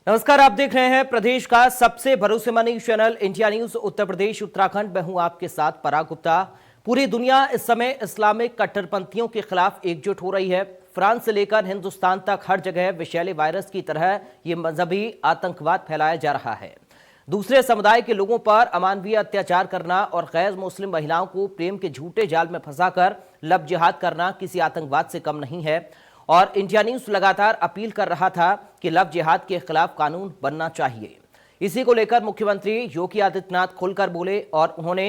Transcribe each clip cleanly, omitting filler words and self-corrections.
नमस्कार, आप देख रहे हैं प्रदेश का सबसे भरोसेमंद news channel India news Uttar Pradesh Uttarakhand. मैं हूं आपके साथ पराग गुप्ता। पूरी दुनिया इस समय इस्लामिक कट्टरपंथियों के खिलाफ एकजुट हो रही है। फ्रांस से लेकर हिंदुस्तान तक हर जगह विषैले वायरस की तरह ये मजहबी आतंकवाद फैलाया जा रहा है। दूसरे समुदाय के लोगों पर अमानवीय अत्याचार करना और गैर मुस्लिम महिलाओं को प्रेम के झूठे जाल में फंसाकर लव जिहाद करना किसी आतंकवाद से कम नहीं है। और इंडिया न्यूज लगातार अपील कर रहा था कि लव जिहाद के खिलाफ कानून बनना चाहिए। इसी को लेकर मुख्यमंत्री योगी आदित्यनाथ खुलकर बोले और उन्होंने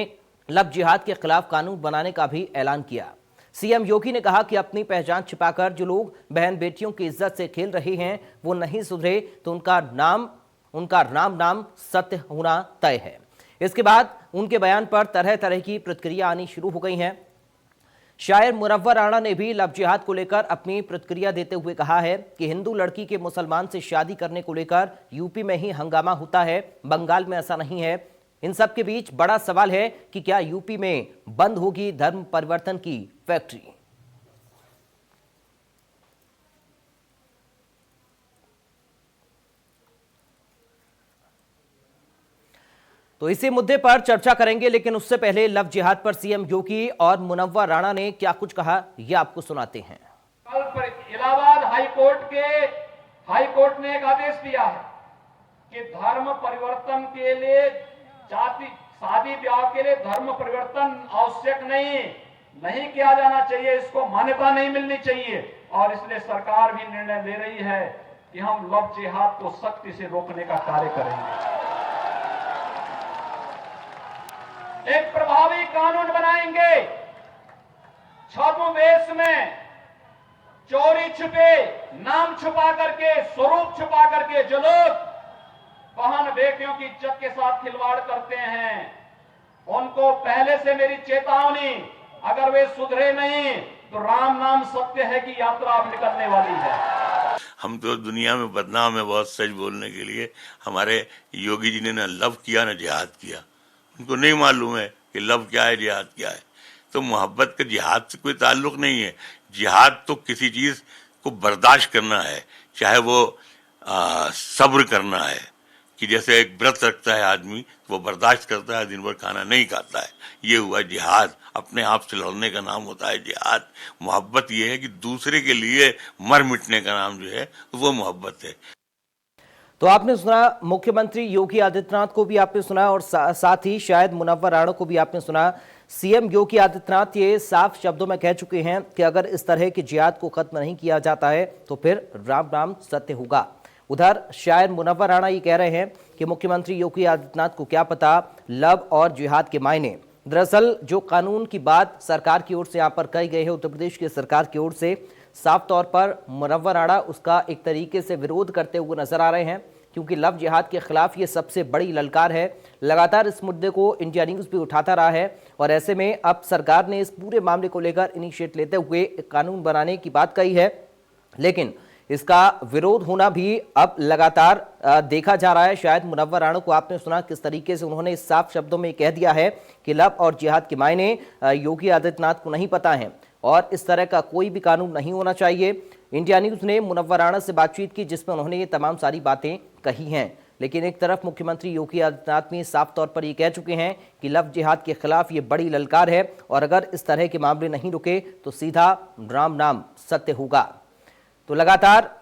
लव जिहाद के खिलाफ कानून बनाने का भी ऐलान किया। सीएम योगी ने कहा कि अपनी पहचान छिपाकर जो लोग बहन बेटियों की इज्जत से खेल रहे हैं वो नहीं सुधरे तो उनका नाम सत्य होना तय है। इसके बाद उनके बयान पर तरह तरह की प्रतिक्रिया आनी शुरू हो गई हैं। शायर मुनव्वर राणा ने भी लव जिहाद को लेकर अपनी प्रतिक्रिया देते हुए कहा है कि हिंदू लड़की के मुसलमान से शादी करने को लेकर यूपी में ही हंगामा होता है, बंगाल में ऐसा नहीं है। इन सब के बीच बड़ा सवाल है कि क्या यूपी में बंद होगी धर्म परिवर्तन की फैक्ट्री। तो इसी मुद्दे पर चर्चा करेंगे, लेकिन उससे पहले लव जिहाद पर सीएम योगी और मुनव्वर राणा ने क्या कुछ कहा ये आपको सुनाते हैं। कल इलाहाबाद हाईकोर्ट ने एक आदेश दिया है कि धर्म परिवर्तन के लिए शादी ब्याह के लिए धर्म परिवर्तन आवश्यक नहीं किया जाना चाहिए, इसको मान्यता नहीं मिलनी चाहिए। और इसलिए सरकार भी निर्णय ले रही है कि हम लव जिहाद को सख्ती से रोकने का कार्य करेंगे। एक प्रभावी कानून बनाएंगे। छद्मवेश में चोरी छुपे, नाम छुपा करके, स्वरूप छुपा करके जो लोग बहन बेटियों की इज्जत के साथ खिलवाड़ करते हैं, उनको पहले से मेरी चेतावनी, अगर वे सुधरे नहीं तो राम नाम सत्य है कि यात्रा अब निकलने वाली है। हम तो दुनिया में बदनाम है बहुत सच बोलने के लिए। हमारे योगी जी ने ना लव किया ना जिहाद किया। उनको नहीं मालूम है कि लव क्या है, जिहाद क्या है। तो मोहब्बत का जिहाद से कोई ताल्लुक नहीं है। जिहाद तो किसी चीज को बर्दाश्त करना है, चाहे वो सब्र करना है कि जैसे एक व्रत रखता है आदमी तो वो बर्दाश्त करता है, दिन भर खाना नहीं खाता है। ये हुआ जिहाद। अपने आप से लड़ने का नाम होता है जिहाद। मोहब्बत ये है कि दूसरे के लिए मर मिटने का नाम जो है वो मोहब्बत है। तो आपने सुना मुख्यमंत्री योगी आदित्यनाथ को भी आपने सुना और साथ ही शायद मुनव्वर राणा को भी आपने सुना। सीएम योगी आदित्यनाथ ये साफ शब्दों में कह चुके हैं कि अगर इस तरह की जिहाद को खत्म नहीं किया जाता है तो फिर राम नाम सत्य होगा। उधर शायद मुनव्वर राणा ये कह रहे हैं कि मुख्यमंत्री योगी आदित्यनाथ को क्या पता लव और जिहाद के मायने। दरअसल जो कानून की बात सरकार की ओर से यहाँ पर कही गई है, उत्तर प्रदेश की सरकार की ओर से, साफ तौर पर मुनव्वर राणा उसका एक तरीके से विरोध करते हुए नजर आ रहे हैं, क्योंकि लव जिहाद के खिलाफ ये सबसे बड़ी ललकार है। लगातार इस मुद्दे को इंडिया न्यूज भी उठाता रहा है और ऐसे में अब सरकार ने इस पूरे मामले को लेकर इनिशिएट लेते हुए एक कानून बनाने की बात कही है, लेकिन इसका विरोध होना भी अब लगातार देखा जा रहा है। शायद मुनव्वर राणा को आपने सुना किस तरीके से उन्होंने इस साफ शब्दों में कह दिया है कि लव और जिहाद के मायने योगी आदित्यनाथ को नहीं पता है और इस तरह का कोई भी कानून नहीं होना चाहिए। इंडिया न्यूज ने मुनव्वर राणा से बातचीत की जिसमें उन्होंने ये तमाम सारी बातें कही हैं, लेकिन एक तरफ मुख्यमंत्री योगी आदित्यनाथ भी साफ तौर पर ये कह चुके हैं कि लव जिहाद के खिलाफ ये बड़ी ललकार है और अगर इस तरह के मामले नहीं रुके तो सीधा राम नाम सत्य होगा। तो लगातार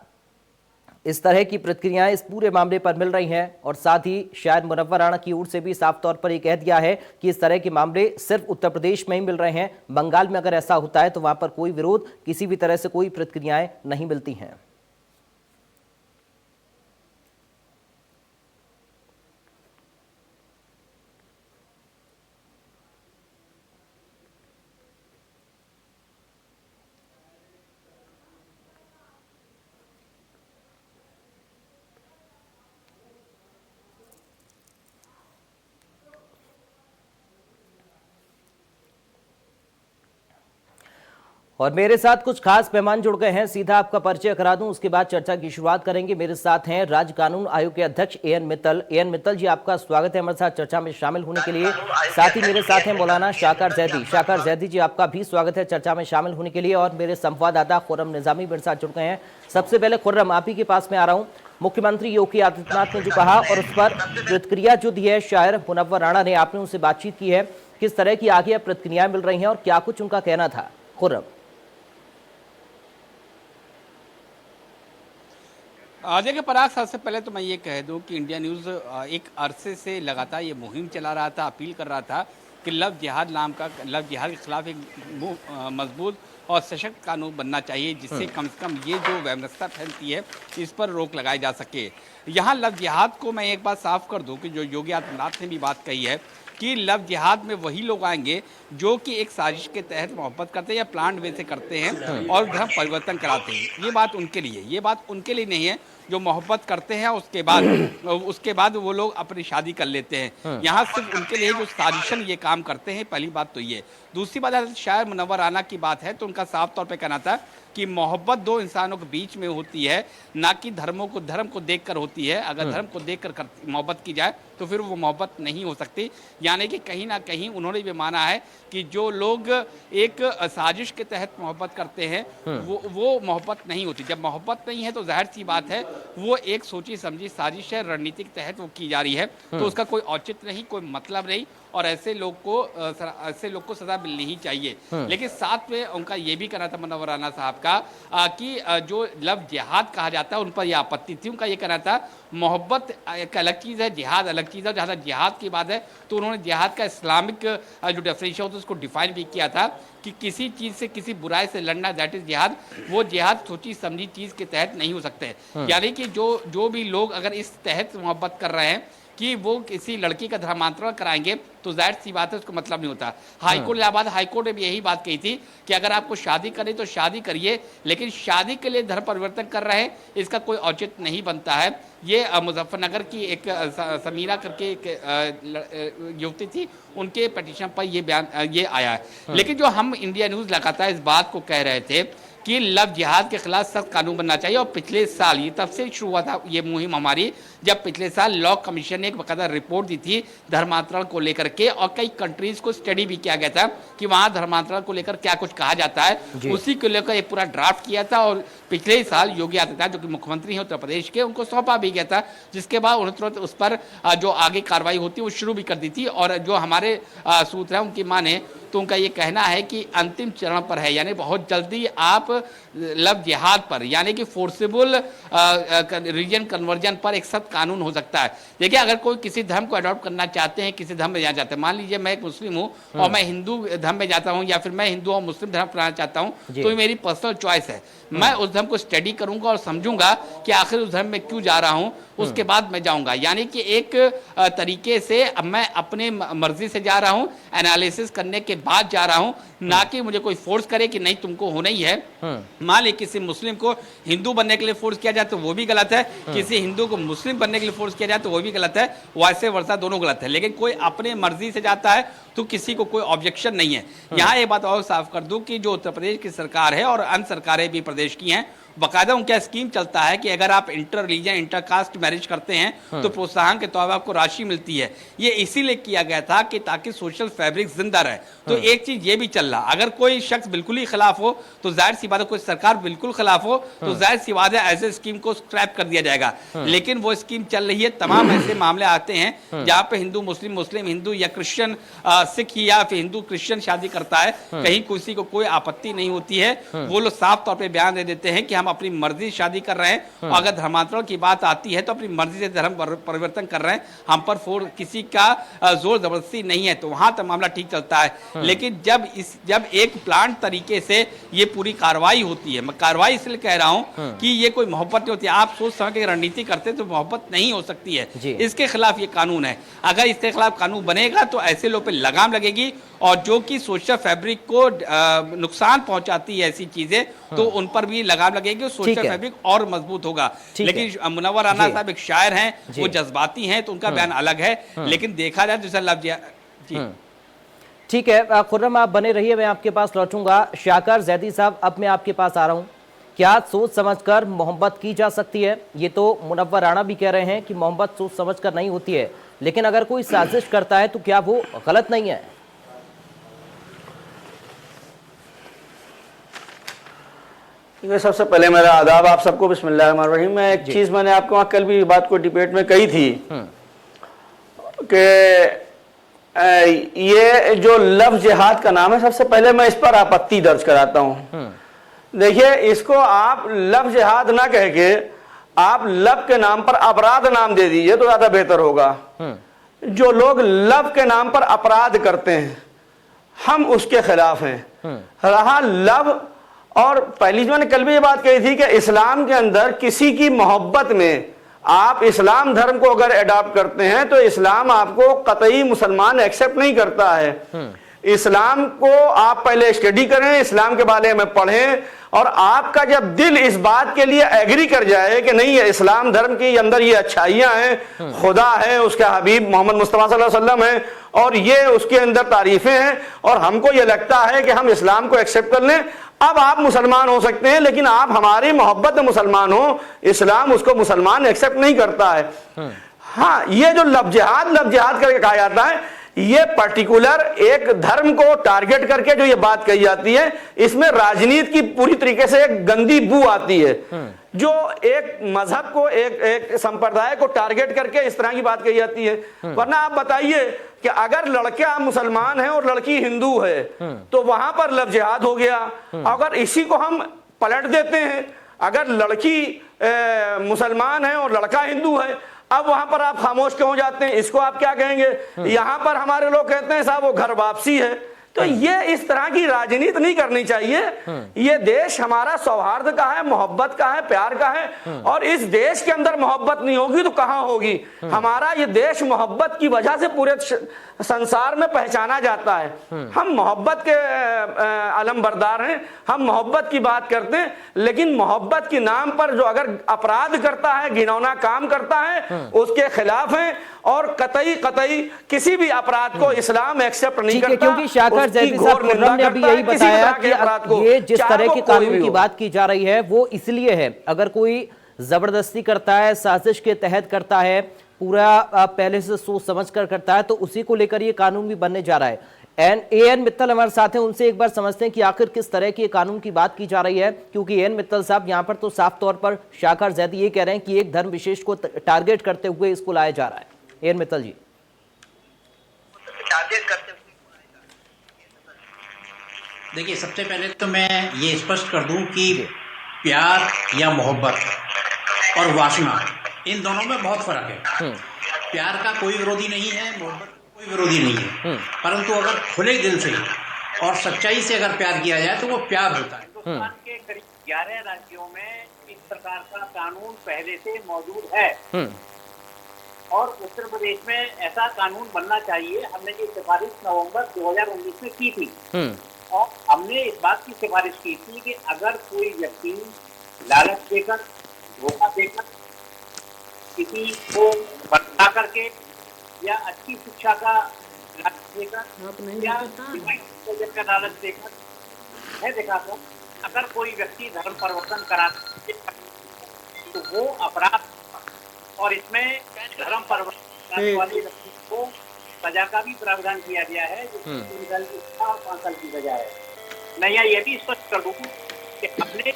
इस तरह की प्रतिक्रियाएं इस पूरे मामले पर मिल रही हैं और साथ ही शायद मुनव्वर राणा की ओर से भी साफ तौर पर यह कह दिया है कि इस तरह के मामले सिर्फ उत्तर प्रदेश में ही मिल रहे हैं, बंगाल में अगर ऐसा होता है तो वहां पर कोई विरोध, किसी भी तरह से कोई प्रतिक्रियाएं नहीं मिलती हैं। और मेरे साथ कुछ खास मेहमान जुड़ गए हैं, सीधा आपका परिचय करा दूं, उसके बाद चर्चा की शुरुआत करेंगे। मेरे साथ हैं राज्य कानून आयोग के अध्यक्ष एएन मित्तल। एएन मित्तल जी, आपका स्वागत है हमारे साथ चर्चा में शामिल होने के लिए। साथ ही मेरे साथ हैं मौलाना शाकर जैदी। शाकर जैदी जी, आपका भी स्वागत है चर्चा में शामिल होने के लिए। और मेरे संवाददाता खुर्रम निजामी मेरे साथ जुड़ गए हैं। सबसे पहले खुर्रम, आप ही के पास में आ रहा हूँ। मुख्यमंत्री योगी आदित्यनाथ ने जो कहा और उस पर प्रतिक्रिया जो दी है शायर मुनव्वर राणा ने, आपने उनसे बातचीत की है, किस तरह की आगे प्रतिक्रियाएं मिल रही हैं और क्या कुछ उनका कहना था? खुर्रम। देखिए पराग, सबसे पहले तो मैं ये कह दूं कि इंडिया न्यूज़ एक अरसे से लगातार ये मुहिम चला रहा था, अपील कर रहा था कि लव जिहाद के खिलाफ एक मजबूत और सशक्त कानून बनना चाहिए, जिससे कम से कम ये जो वैमनस्यता फैलती है इस पर रोक लगाई जा सके। यहाँ लव जिहाद को मैं एक बात साफ कर दूं कि जो योगी आदित्यनाथ ने भी बात कही है कि लव जिहाद में वही लोग आएंगे जो कि एक साजिश के तहत मोहब्बत करते हैं या प्लान वे से करते हैं और धर्म परिवर्तन कराते हैं। ये बात उनके लिए नहीं है जो मोहब्बत करते हैं उसके बाद वो लोग अपनी शादी कर लेते हैं। यहाँ सिर्फ उनके लिए जो साजिशन ये काम करते हैं, पहली बात तो ये। दूसरी बात, शायर मुनव्वर राणा की बात है तो उनका साफ तौर पे कहना था कि मोहब्बत दो इंसानों के बीच में होती है, ना कि धर्म को देखकर होती है। अगर धर्म को देखकर मोहब्बत की जाए तो फिर वो मोहब्बत नहीं हो सकती। यानी कि कहीं ना कहीं उन्होंने भी माना है कि जो लोग एक साजिश के तहत मोहब्बत करते हैं वो मोहब्बत नहीं होती। जब मोहब्बत नहीं है तो जाहिर सी बात है वो एक सोची समझी साजिश है, रणनीति के तहत वो की जा रही है, तो उसका कोई औचित्य नहीं, कोई मतलब नहीं, और ऐसे लोग को सजा मिलनी ही चाहिए। लेकिन साथ में उनका ये भी कहना था मुनव्वर राणा साहब का कि जो लव जिहाद कहा जाता है उन पर यह आपत्ति थी। उनका ये कहना था मोहब्बत एक अलग चीज़ है, जिहाद अलग चीज़ है। जहाँ जिहाद की बात है तो उन्होंने जिहाद का इस्लामिक जो डेफिनेशन होता है उसको डिफाइन भी किया था कि किसी चीज़ से, किसी बुराई से लड़ना, दैट इज जिहाद। वो जिहाद सोची समझी चीज़ के तहत नहीं हो सकते। यानी कि जो भी लोग अगर इस तहत मोहब्बत कर रहे हैं कि वो किसी लड़की का धर्मांतरण कराएंगे तो जाहिर सी बात है उसको मतलब नहीं होता। हाईकोर्ट इलाहाबाद हाईकोर्ट ने भी यही बात कही थी कि अगर आपको शादी करनी तो शादी करिए, लेकिन शादी के लिए धर्म परिवर्तन कर रहे हैं इसका कोई औचित्य नहीं बनता है। ये मुजफ्फरनगर की एक समीरा करके एक युवती थी, उनके पिटीशन पर ये आया है। लेकिन जो हम इंडिया न्यूज़ लगातार इस बात को कह रहे थे कि लव जिहाद के खिलाफ सख्त कानून बनना चाहिए, और पिछले साल ये तब से शुरू हुआ था ये मुहिम हमारी, जब पिछले साल लॉ कमीशन ने एक बकायदा रिपोर्ट दी थी धर्मांतरण को लेकर के, और कई कंट्रीज को स्टडी भी किया गया था कि वहां धर्मांतरण को लेकर क्या कुछ कहा जाता है। उसी को लेकर एक पूरा ड्राफ्ट किया था और पिछले साल योगी आदित्यनाथ जो कि मुख्यमंत्री हैं उत्तर प्रदेश के, उनको सौंपा भी गया था, जिसके बाद उन्होंने तुरंत उस पर जो आगे कार्रवाई होती है वो शुरू भी कर दी थी। और जो हमारे सूत्र हैं उनकी माने तो उनका ये कहना है कि अंतिम चरण पर है, यानी बहुत जल्दी आप लव जिहाद पर, यानी कि फोर्सेबल रीजन कन्वर्जन पर एक सख्त कानून हो सकता है। देखिए अगर कोई किसी धर्म को अडॉप्ट करना चाहते हैं, किसी धर्म में जाना चाहते हैं, मान लीजिए मैं एक मुस्लिम हूँ और मैं हिंदू धर्म में जाता हूँ, या फिर मैं हिंदू और मुस्लिम धर्म अपनाना चाहता हूँ, तो ये मेरी पर्सनल चॉइस है। मैं उस धर्म को स्टडी करूंगा और समझूंगा कि आखिर उस धर्म में क्यों जा रहा हूँ, उसके बाद मैं जाऊंगा। यानी कि एक तरीके से अब मैं अपने मर्जी से जा रहा हूँ, एनालिसिस करने के बाद जा रहा हूँ, ना कि मुझे कोई फोर्स करे कि नहीं तुमको होना ही है। मान ली किसी मुस्लिम को हिंदू बनने के लिए फोर्स किया जाए तो वो भी गलत है, किसी हिंदू को मुस्लिम बनने के लिए फोर्स किया जाए तो वो भी गलत है, वैसे वर्षा दोनों गलत है। लेकिन कोई अपने मर्जी से जाता है तो किसी को कोई ऑब्जेक्शन नहीं है। यहाँ ये बात और साफ कर दूं कि जो उत्तर प्रदेश की सरकार है और अन्य सरकारें भी प्रदेश की हैं, बाकायदा उनका स्कीम चलता है कि अगर आप inter religion inter caste marriage करते हैं तो प्रोत्साहन के तौर पर आपको राशि मिलती है। ये इसीलिए किया गया था कि ताकि सोशल फैब्रिक जिंदा रहे। तो एक चीज ये भी चल रहा, अगर कोई शख्स बिल्कुल ही खिलाफ हो तो जाहिर सी बात है, कोई सरकार बिल्कुल खिलाफ हो तो जाहिर सी बात है ऐसे स्कीम को स्क्रैप कर दिया जाएगा। लेकिन वो स्कीम चल रही है, तमाम ऐसे मामले आते हैं जहाँ पे हिंदू मुस्लिम, मुस्लिम हिंदू या क्रिश्चियन सिख या फिर हिंदू क्रिश्चियन शादी करता है, कहीं किसी को कोई आपत्ति नहीं होती है। वो लोग साफ तौर पर बयान दे देते हैं कि हम अपनी मर्जी शादी कर रहे हैं, और अगर धर्मांतरण की बात आती है तो अपनी मर्जी से धर्म परिवर्तन कर रहे हैं, हम पर किसी का जोर जबरदस्ती नहीं है, तो वहां तक मामला ठीक चलता है। लेकिन जब एक प्लान तरीके से ये पूरी कार्रवाई होती है, मैं कार्रवाई इसलिए कह रहा हूं कि ये कोई मोहब्बत नहीं होती। आप सोच समझ के रणनीति करते तो मोहब्बत नहीं हो सकती है। इसके खिलाफ ये कानून है। अगर इसके खिलाफ कानून बनेगा तो ऐसे लोगों पर लगाम लगेगी, और जो कि सोशल फैब्रिक को नुकसान पहुंचाती है ऐसी चीजें, तो उन पर भी लगाम लगेगी, सोशल फैब्रिक और मजबूत होगा। लेकिन मुनव्वर राणा साहब एक शायर हैं, वो जज्बाती हैं, तो उनका बयान अलग है। लेकिन देखा जाए तो लफ्ज जी ठीक है। खुर्रम आप बने रहिए, मैं आपके पास लौटूंगा। शाकर जैदी साहब, अब मैं आपके पास आ रहा हूं। क्या सोच समझकर मोहब्बत की जा सकती है? ये तो मुनव्वर राणा भी कह रहे हैं कि मोहब्बत सोच समझकर नहीं होती है, लेकिन अगर कोई साजिश करता है तो क्या वो गलत नहीं है? देखिए, सबसे पहले मेरा आदाब आप सबको, बिस्मिल्लाहिर्रहमानिर्रहीम। मैं एक चीज़ मैंने आपको वहाँ कल भी बात को डिबेट में कही थी कि ये जो लफ्ज़ जिहाद का नाम है, सबसे पहले मैं इस पर आपत्ति दर्ज कराता हूँ। देखिए, इसको आप लफ्ज़ जिहाद ना कह के आप लब के नाम पर अपराध नाम दे दीजिए तो ज़्यादा बेहतर होगा। जो लोग लब के नाम पर अपराध करते हैं, हम उसके खिलाफ हैं। रहा लब, और पहली मैंने कल भी ये बात कही थी कि इस्लाम के अंदर किसी की मोहब्बत में आप इस्लाम धर्म को अगर अडॉप्ट करते हैं तो इस्लाम आपको कतई मुसलमान एक्सेप्ट नहीं करता है। इस्लाम को आप पहले स्टडी करें, इस्लाम के बारे में पढ़ें, और आपका जब दिल इस बात के लिए एग्री कर जाए कि नहीं है इस्लाम धर्म के अंदर ये अच्छाइयाँ हैं, खुदा है, उसका हबीब मोहम्मद मुस्तफ़ा सल्लल्लाहु अलैहि वसल्लम है, और ये उसके अंदर तारीफें हैं, और हमको ये लगता है कि हम इस्लाम को एक्सेप्ट कर लें, अब आप मुसलमान हो सकते हैं। लेकिन आप हमारी मोहब्बत में मुसलमान हो, इस्लाम उसको मुसलमान एक्सेप्ट नहीं करता है। हाँ, ये जो लफ्ज़ जिहाद करके कहा जाता है, ये पर्टिकुलर एक धर्म को टारगेट करके जो ये बात कही जाती है, इसमें राजनीति की पूरी तरीके से एक गंदी बू आती है। जो एक मजहब को, एक संप्रदाय को टारगेट करके इस तरह की बात कही जाती है। वरना आप बताइए कि अगर लड़का मुसलमान है और लड़की हिंदू है तो वहां पर लफ्ज़ जिहाद हो गया। अगर इसी को हम पलट देते हैं, अगर लड़की मुसलमान है और लड़का हिंदू है, अब वहां पर आप खामोश क्यों हो जाते हैं? इसको आप क्या कहेंगे? यहां पर हमारे लोग कहते हैं साहब वो घर वापसी है। तो ये इस तरह की राजनीति नहीं करनी चाहिए। ये देश हमारा सौहार्द का है, मोहब्बत का है, प्यार का है, और इस देश के अंदर मोहब्बत नहीं होगी तो कहां होगी? हमारा ये देश मोहब्बत की वजह से पूरे संसार में पहचाना जाता है। हम मोहब्बत के अलमबरदार हैं, हम मोहब्बत की बात करते हैं, लेकिन मोहब्बत के नाम पर जो अगर अपराध करता है, घिनौना काम करता है, उसके खिलाफ हैं, और कतई किसी भी अपराध को इस्लाम एक्सेप्ट नहीं करता। क्योंकि शाकर जैदी साहब खुर्रम ने अभी यही बताया कि ये जिस तरह के कानून की बात की जा रही है वो इसलिए है, अगर कोई जबरदस्ती करता है, साजिश के तहत करता है, पूरा पहले से सोच समझ कर करता है, तो उसी को लेकर ये कानून भी बनने जा रहा है। एन मित्तल हमारे साथ हैं, उनसे एक बार समझते हैं कि आखिर किस तरह के कानून की बात की जा रही है। क्योंकि एन मित्तल साहब यहाँ पर तो साफ तौर पर शाकर जैदी ये कह रहे हैं कि एक धर्म विशेष को टारगेट करते हुए इसको लाया जा रहा है। एन मित्तल जी, देखिए, सबसे पहले तो मैं ये स्पष्ट कर दूं कि प्यार या मोहब्बत और वासना, इन दोनों में बहुत फर्क है। प्यार का कोई विरोधी नहीं है, मोहब्बत का कोई विरोधी नहीं है, परंतु अगर खुले दिल से और सच्चाई से अगर प्यार किया जाए तो वो प्यार होता है। हिंदुस्तान के करीब 11 राज्यों में इस प्रकार का कानून पहले से मौजूद है, और उत्तर प्रदेश में ऐसा कानून बनना चाहिए। हमने ये सिफारिश नवंबर 2019 में की थी, और हमने इस बात की सिफारिश की थी कि अगर कोई व्यक्ति लालच देकर, धोखा देकर, किसी को बता करके, या अच्छी शिक्षा का लालच देकर, या प्रोजेक्ट का लालच देकर, है दिखाकर अगर कोई व्यक्ति धर्म परिवर्तन करा तो वो अपराध, और इसमें धर्म परिवर्तन करने वाले व्यक्ति को सजा का भी प्रावधान किया गया है, जो 3 साल की 5 साल की सजा है। मैं ये भी स्पष्ट कर दूं कि हमने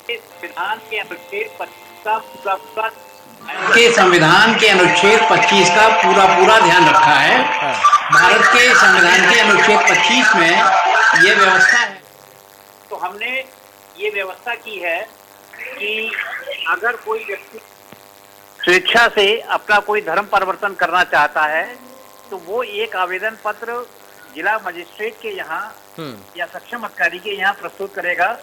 इस संविधान के अनुच्छेद 25 का पूरा ध्यान रखा है। भारत के संविधान के अनुच्छेद 25 में ये व्यवस्था है। तो हमने ये व्यवस्था की है कि अगर कोई व्यक्ति स्वेच्छा से अपना कोई धर्म परिवर्तन करना चाहता है तो वो एक आवेदन पत्र जिला मजिस्ट्रेट के यहाँ या सक्षम अधिकारी के यहाँ प्रस्तुत करेगा।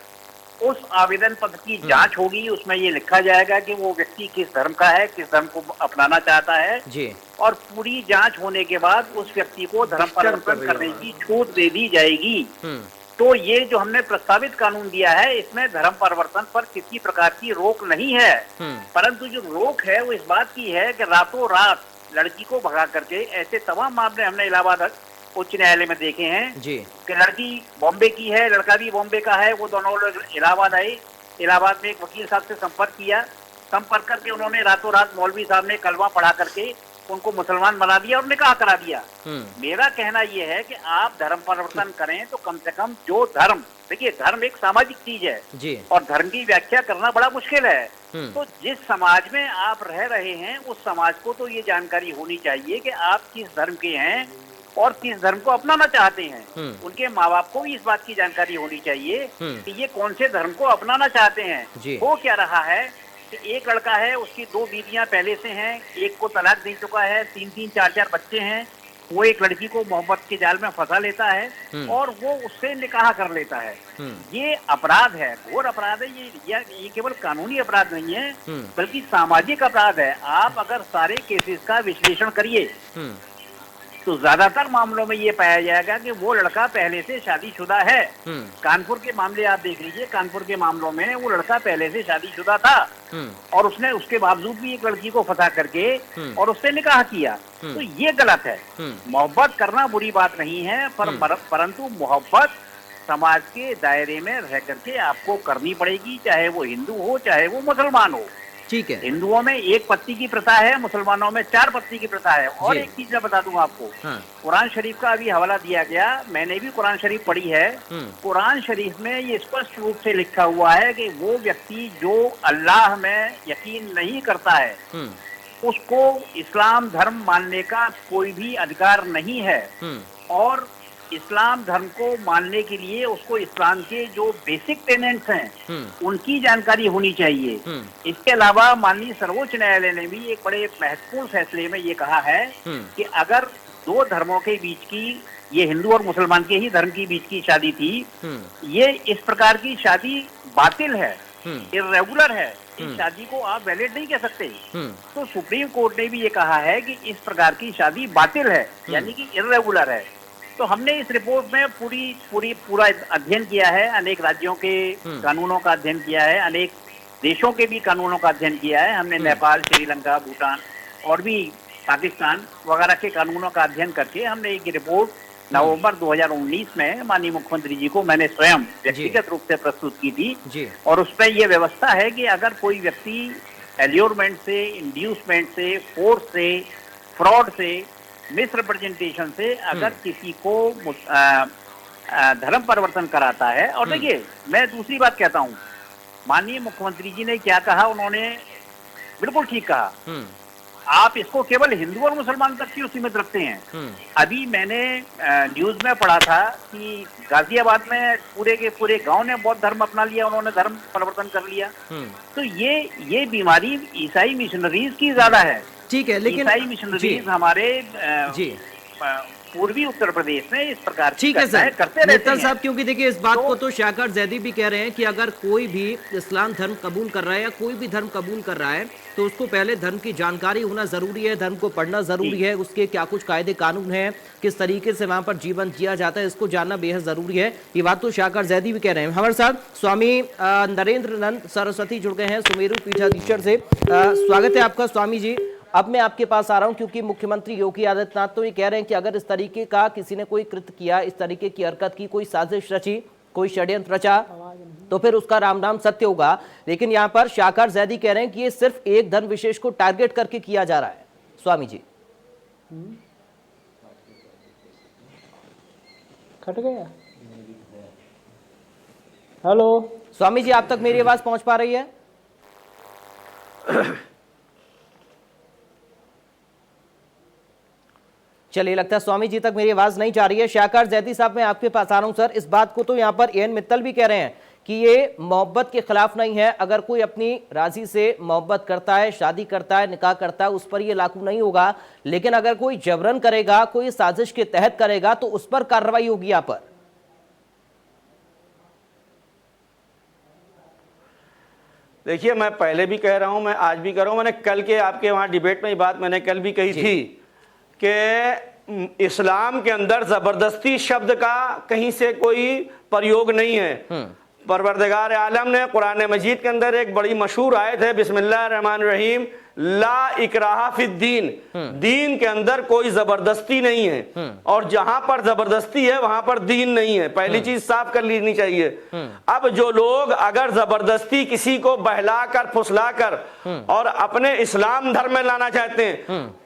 उस आवेदन पत्र की जांच होगी, उसमें ये लिखा जाएगा कि वो व्यक्ति किस धर्म का है, किस धर्म को अपनाना चाहता है जी। और पूरी जांच होने के बाद उस व्यक्ति को धर्म परिवर्तन करने की छूट दे दी जाएगी। तो ये जो हमने प्रस्तावित कानून दिया है, इसमें धर्म परिवर्तन पर किसी प्रकार की रोक नहीं है, परंतु जो रोक है वो इस बात की है कि रातों रात लड़की को भगा करके, ऐसे तमाम मामले हमने इलाहाबाद उच्च न्यायालय में देखे हैं जी। कि लड़की बॉम्बे की है, लड़का भी बॉम्बे का है, वो दोनों लोग इलाहाबाद आए, इलाहाबाद में एक वकील साहब से संपर्क किया, संपर्क करके उन्होंने रातों रात मौलवी साहब ने कलमा पढ़ा करके उनको मुसलमान बना दिया और निकाह करा दिया। मेरा कहना यह है कि आप धर्म परिवर्तन करें तो कम से कम जो धर्म, देखिए धर्म एक सामाजिक चीज है जी। और धर्म की व्याख्या करना बड़ा मुश्किल है। तो जिस समाज में आप रह रहे हैं उस समाज को तो ये जानकारी होनी चाहिए कि आप किस धर्म के हैं और किस धर्म को अपनाना चाहते हैं। उनके माँ बाप को भी इस बात की जानकारी होनी चाहिए कि ये कौन से धर्म को अपनाना चाहते हैं। हो क्या रहा है कि एक लड़का है, उसकी 2 बीवियां पहले से हैं, एक को तलाक दे चुका है, 3-3, 4-4 बच्चे हैं, वो एक लड़की को मोहब्बत के जाल में फंसा लेता है और वो उससे निकाह कर लेता है। ये अपराध है, घोर अपराध है। ये केवल कानूनी अपराध नहीं है बल्कि सामाजिक अपराध है। आप अगर सारे केसेस का विश्लेषण करिए तो ज्यादातर मामलों में ये पाया जाएगा कि वो लड़का पहले से शादीशुदा है। कानपुर के मामले आप देख लीजिए, कानपुर के मामलों में वो लड़का पहले से शादीशुदा था और उसने उसके बावजूद भी एक लड़की को फंसा करके और उससे निकाह किया। तो ये गलत है। मोहब्बत करना बुरी बात नहीं है, परंतु मोहब्बत समाज के दायरे में रह करके आपको करनी पड़ेगी, चाहे वो हिंदू हो चाहे वो मुसलमान हो। ठीक है। हिंदुओं में 1 पत्ती की प्रथा है, मुसलमानों में 4 पत्ती की प्रथा है। और एक चीज मैं बता दूं आपको, कुरान शरीफ का अभी हवाला दिया गया, मैंने भी कुरान शरीफ पढ़ी है। कुरान शरीफ में ये स्पष्ट रूप से लिखा हुआ है कि वो व्यक्ति जो अल्लाह में यकीन नहीं करता है उसको इस्लाम धर्म मानने का कोई भी अधिकार नहीं है। और इस्लाम धर्म को मानने के लिए उसको इस्लाम के जो बेसिक टेनेंट्स हैं उनकी जानकारी होनी चाहिए। इसके अलावा माननीय सर्वोच्च न्यायालय ने भी एक बड़े महत्वपूर्ण फैसले में ये कहा है कि अगर 2 धर्मों के बीच की, ये हिंदू और मुसलमान के ही धर्म के बीच की शादी थी, ये इस प्रकार की शादी बातिल है, इर्रेगुलर है, इस शादी को आप वैलिड नहीं कह सकते। तो सुप्रीम कोर्ट ने भी ये कहा है कि इस प्रकार की शादी बातिल है, यानी कि इर्रेगुलर है। तो हमने इस रिपोर्ट में पूरा अध्ययन किया है, अनेक राज्यों के कानूनों का अध्ययन किया है, अनेक देशों के भी कानूनों का अध्ययन किया है। हमने नेपाल, श्रीलंका, भूटान और भी पाकिस्तान वगैरह के कानूनों का अध्ययन करके हमने एक रिपोर्ट नवंबर 2019 में माननीय मुख्यमंत्री जी को मैंने स्वयं व्यक्तिगत रूप से प्रस्तुत की थी। और उसमें यह व्यवस्था है कि अगर कोई व्यक्ति एल्योरमेंट से, इंड्यूसमेंट से, फोर्स से, फ्रॉड से, मिसरिप्रेजेंटेशन से अगर किसी को धर्म परिवर्तन कराता है। और देखिए मैं दूसरी बात कहता हूँ, माननीय मुख्यमंत्री जी ने क्या कहा, उन्होंने बिल्कुल ठीक कहा। आप इसको केवल हिंदू और मुसलमान तक क्यों सीमित रखते हैं। अभी मैंने न्यूज में पढ़ा था कि गाजियाबाद में पूरे के पूरे गांव ने बौद्ध धर्म अपना लिया, उन्होंने धर्म परिवर्तन कर लिया। तो ये बीमारी ईसाई मिशनरीज की ज्यादा है। ठीक है, लेकिन ईसाई मिशनरीज हमारे पूर्वी उत्तर प्रदेश में इस प्रकार ठीक है सर, करते रहते हैं साहब, क्योंकि देखिए इस बात को तो शाकर जैदी भी कह रहे हैं कि अगर कोई भी इस्लाम धर्म कबूल कर रहा है या कोई भी धर्म कबूल कर रहा है तो उसको पहले धर्म की जानकारी होना जरूरी है, धर्म को पढ़ना जरूरी है, उसके क्या कुछ कायदे कानून हैं, किस तरीके से वहां पर जीवन जिया जाता है, इसको जानना बेहद जरूरी है। ये बात तो शाकर जैदी भी कह रहे हैं। हमारे साथ स्वामी नरेंद्र नंद सरस्वती जुड़ गए हैं सुमेरु पीठाधीश्वर से। स्वागत है आपका स्वामी जी। अब मैं आपके पास आ रहा हूं क्योंकि मुख्यमंत्री योगी आदित्यनाथ तो ये कह रहे हैं कि अगर इस तरीके का किसी ने कोई कृत्य किया, इस तरीके की हरकत की, कोई साजिश रची, कोई षड्यंत्र रचा, तो फिर उसका राम नाम सत्य होगा। लेकिन यहाँ पर शाकर जैदी कह रहे हैं कि ये सिर्फ एक धर्म विशेष को टारगेट करके किया जा रहा है। स्वामी जी कट गया। हेलो स्वामी जी, आप तक मेरी आवाज पहुंच पा रही है? चलिए, लगता है स्वामी जी तक मेरी आवाज नहीं जा रही है। शाकर जैदी साहब, मैं आपके पास आ रहा हूं सर। इस बात को तो यहाँ पर एएन मित्तल भी कह रहे हैं कि ये मोहब्बत के खिलाफ नहीं है। अगर कोई अपनी राजी से मोहब्बत करता है, शादी करता है, निकाह करता है, उस पर ये लागू नहीं होगा। लेकिन अगर कोई जबरन करेगा, कोई साजिश के तहत करेगा तो उस पर कार्रवाई होगी। यहाँ पर देखिए, मैं पहले भी कह रहा हूं, मैं आज भी कह रहा हूं, मैंने कल के आपके वहां डिबेट में ये बात मैंने कल भी कही थी कि इस्लाम के अंदर जबरदस्ती शब्द का कहीं से कोई प्रयोग नहीं है। परवरदिगार आलम ने कुरान मजीद के अंदर एक बड़ी मशहूर आयत है, बिस्मिल्लाहिर्रहमानिर्रहीम, ला इकराहा फिद्दीन, दीन के अंदर कोई जबरदस्ती नहीं है, और जहां पर जबरदस्ती है वहां पर दीन नहीं है। पहली चीज साफ कर लेनी चाहिए। अब जो लोग अगर जबरदस्ती किसी को बहलाकर फुसलाकर और अपने इस्लाम धर्म में लाना चाहते हैं,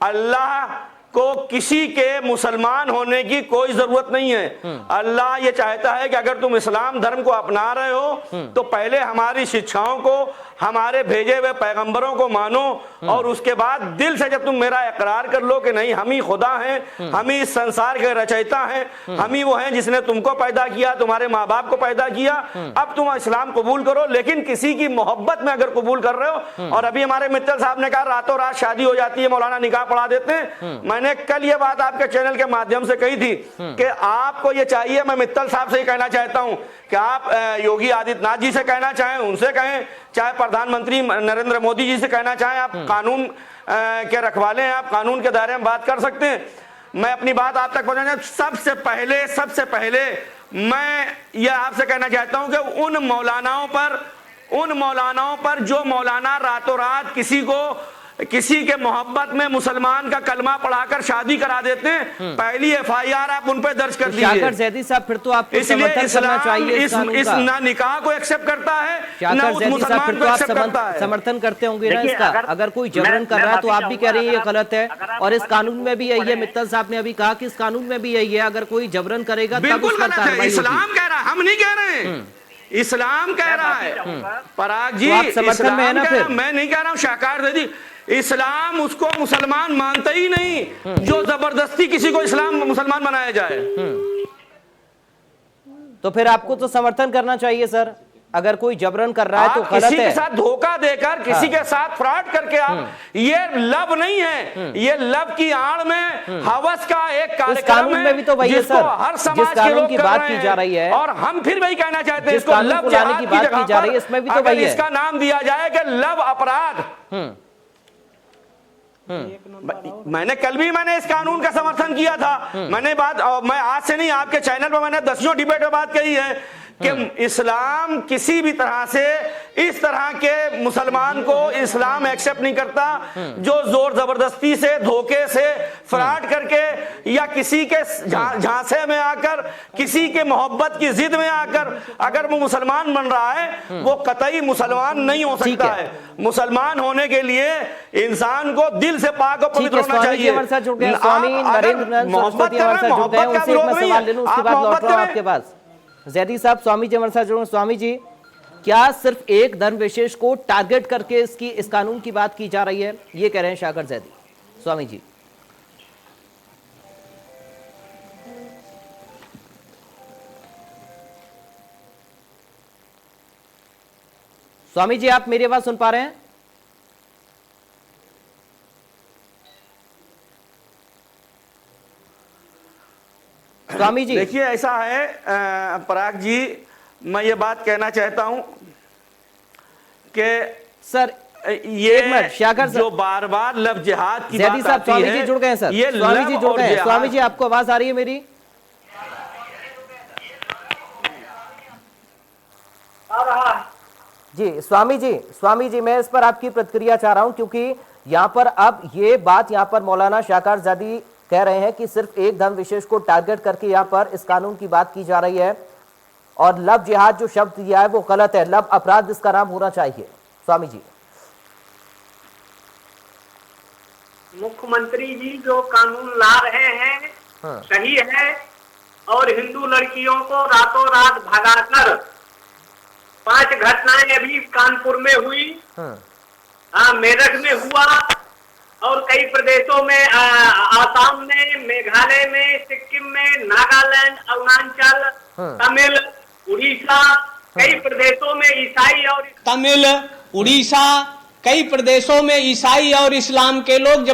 अल्लाह को किसी के मुसलमान होने की कोई जरूरत नहीं है। अल्लाह ये चाहता है कि अगर तुम इस्लाम धर्म को अपना रहे हो तो पहले हमारी शिक्षाओं को, हमारे भेजे हुए पैगंबरों को मानो, और उसके बाद दिल से जब तुम मेरा इकरार कर लो कि नहीं हम ही खुदा हैं, हम ही इस संसार के रचयिता हैं, हम ही वो हैं जिसने तुमको पैदा किया, तुम्हारे माँ बाप को पैदा किया, अब तुम इस्लाम कबूल करो। लेकिन किसी की मोहब्बत में अगर कबूल कर रहे हो, और अभी हमारे मित्तल साहब ने कहा रातों रात शादी हो जाती है, मौलाना निकाह पढ़ा देते हैं। मैंने कल ये बात आपके चैनल के माध्यम से कही थी कि आपको ये चाहिए, मैं मित्तल साहब से ही कहना चाहता हूं कि आप योगी आदित्यनाथ जी से कहना चाहें, उनसे कहें, चाहे प्रधानमंत्री नरेंद्र मोदी जी से कहना चाहें, आप कानून के रखवाले हैं, आप कानून के दायरे में बात कर सकते हैं। मैं अपनी बात आप तक पहुंचाना, सबसे पहले मैं ये आपसे कहना चाहता हूं कि उन मौलानाओं पर जो मौलाना रातों रात किसी के मोहब्बत में मुसलमान का कलमा पढ़ाकर शादी करा देते हैं, पहली एफआईआर आप उन पे दर्ज कर दीजिए। शाकर जैदी साहब, फिर तो आपको इसलिए समर्थन करना चाहिए इस ना निकाह को एक्सेप्ट करता है, ना उस मुसलमान को एक्सेप्ट करता है। समर्थन करते होंगे ना इसका? अगर कोई जबरन कर रहा है तो आप भी कह रहे हैं ये गलत है, और इस कानून में भी यही है। मित्तल साहब ने अभी कहा कि इस कानून में भी यही है, अगर कोई जबरन करेगा तब उस पर कार्रवाई होगी। इस्लाम कह रहा है, हम नहीं कह रहे हैं, इस्लाम कह रहा है। पराग जी, आप समर्थन में है ना? फिर मैं नहीं कह रहा हूँ शाकार दीदी, इस्लाम उसको मुसलमान मानता ही नहीं जो जबरदस्ती किसी को मुसलमान बनाया जाए। तो फिर आपको तो समर्थन करना चाहिए सर, अगर कोई जबरन कर रहा है तो गलत है। किसी के साथ धोखा देकर, किसी के साथ फ्रॉड करके आप, ये लव नहीं है, ये लव की आड़ में हवस का एक कार्यक्रम है, में भी तो वही है सर, हर समाज के लोग की बात की जा रही है, और हम फिर वही कहना चाहते हैं, इसको लव जिहाद की बात की जा रही है, इसमें भी तो वही है। इसका नाम दिया जाए कि लव अपराध। मैंने कल भी इस कानून का समर्थन किया था। मैं आज से नहीं, आपके चैनल पर मैंने 10 डिबेट में बात कही है कि इस्लाम किसी भी तरह से इस तरह के मुसलमान को इस्लाम एक्सेप्ट नहीं करता जो जोर जबरदस्ती से, धोखे से, फ्रॉड करके, या किसी के झांसे में आकर, किसी के मोहब्बत की जिद में आकर अगर वो मुसलमान बन रहा है, वो कतई मुसलमान नहीं हो सकता है। मुसलमान होने के लिए इंसान को दिल से पाक और पवित्र होना चाहिए। मोहब्बत का विरोध नहीं है। आपके पास जैदी साहब, स्वामी जी हमारे साथ जुड़े। स्वामी जी, क्या सिर्फ एक धर्म विशेष को टारगेट करके इस कानून की बात की जा रही है, ये कह रहे हैं शाकर जैदी? स्वामी जी, स्वामी जी आप मेरी आवाज सुन पा रहे हैं? स्वामी जी, देखिए ऐसा है पराग जी, मैं ये बात कहना चाहता हूं कि सर ये जो बार बार लव जिहाद की बात आती स्वामी है, जी जुड़ गए सर, ये स्वामी जी जुड़ गए। स्वामी जी आपको आवाज आ रही है मेरी? जी स्वामी जी मैं इस पर आपकी प्रतिक्रिया चाह रहा हूं, क्योंकि यहां पर अब ये बात यहां पर मौलाना शाकर जैदी कह रहे हैं कि सिर्फ एक धर्म विशेष को टारगेट करके यहां पर इस कानून की बात की जा रही है, और लव जिहाद जो शब्द दिया है वो गलत है, लव अपराध इसका नाम होना चाहिए। स्वामी जी, मुख्यमंत्री जी जो कानून ला रहे हैं सही है, और हिंदू लड़कियों को रातों रात भगाकर 5 घटनाएं अभी कानपुर में हुई, मेरठ में हुआ, और कई प्रदेशों में, आसाम में, मेघालय में, सिक्किम में, नागालैंड, अरुणाचल, तमिल, उड़ीसा, कई प्रदेशों में ईसाई और तमिल, उड़ीसा, कई प्रदेशों में ईसाई और इस्लाम के लोग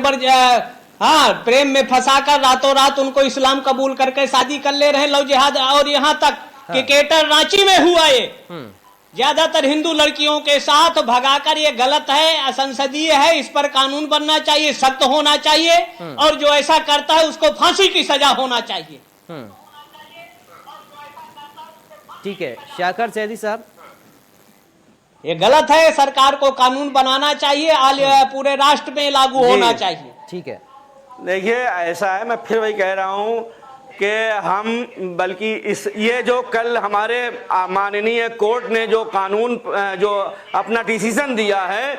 प्रेम में फंसाकर रातों रात उनको इस्लाम कबूल करके शादी कर ले रहे हैं, लव जिहाद। और यहाँ तक क्रिकेटर रांची में हुआ ये ज्यादातर हिंदू लड़कियों के साथ भगाकर, ये गलत है, असंसदीय है, इस पर कानून बनना चाहिए, सख्त होना चाहिए, और जो ऐसा करता है उसको फांसी की सजा होना चाहिए। ठीक है शाकर जैदी साहब। ये गलत है। सरकार को कानून बनाना चाहिए, पूरे राष्ट्र में लागू होना चाहिए। ठीक है, देखिए ऐसा है, मैं फिर वही कह रहा हूं कि हम बल्कि ये जो कल हमारे माननीय कोर्ट ने जो कानून जो अपना डिसीजन दिया है,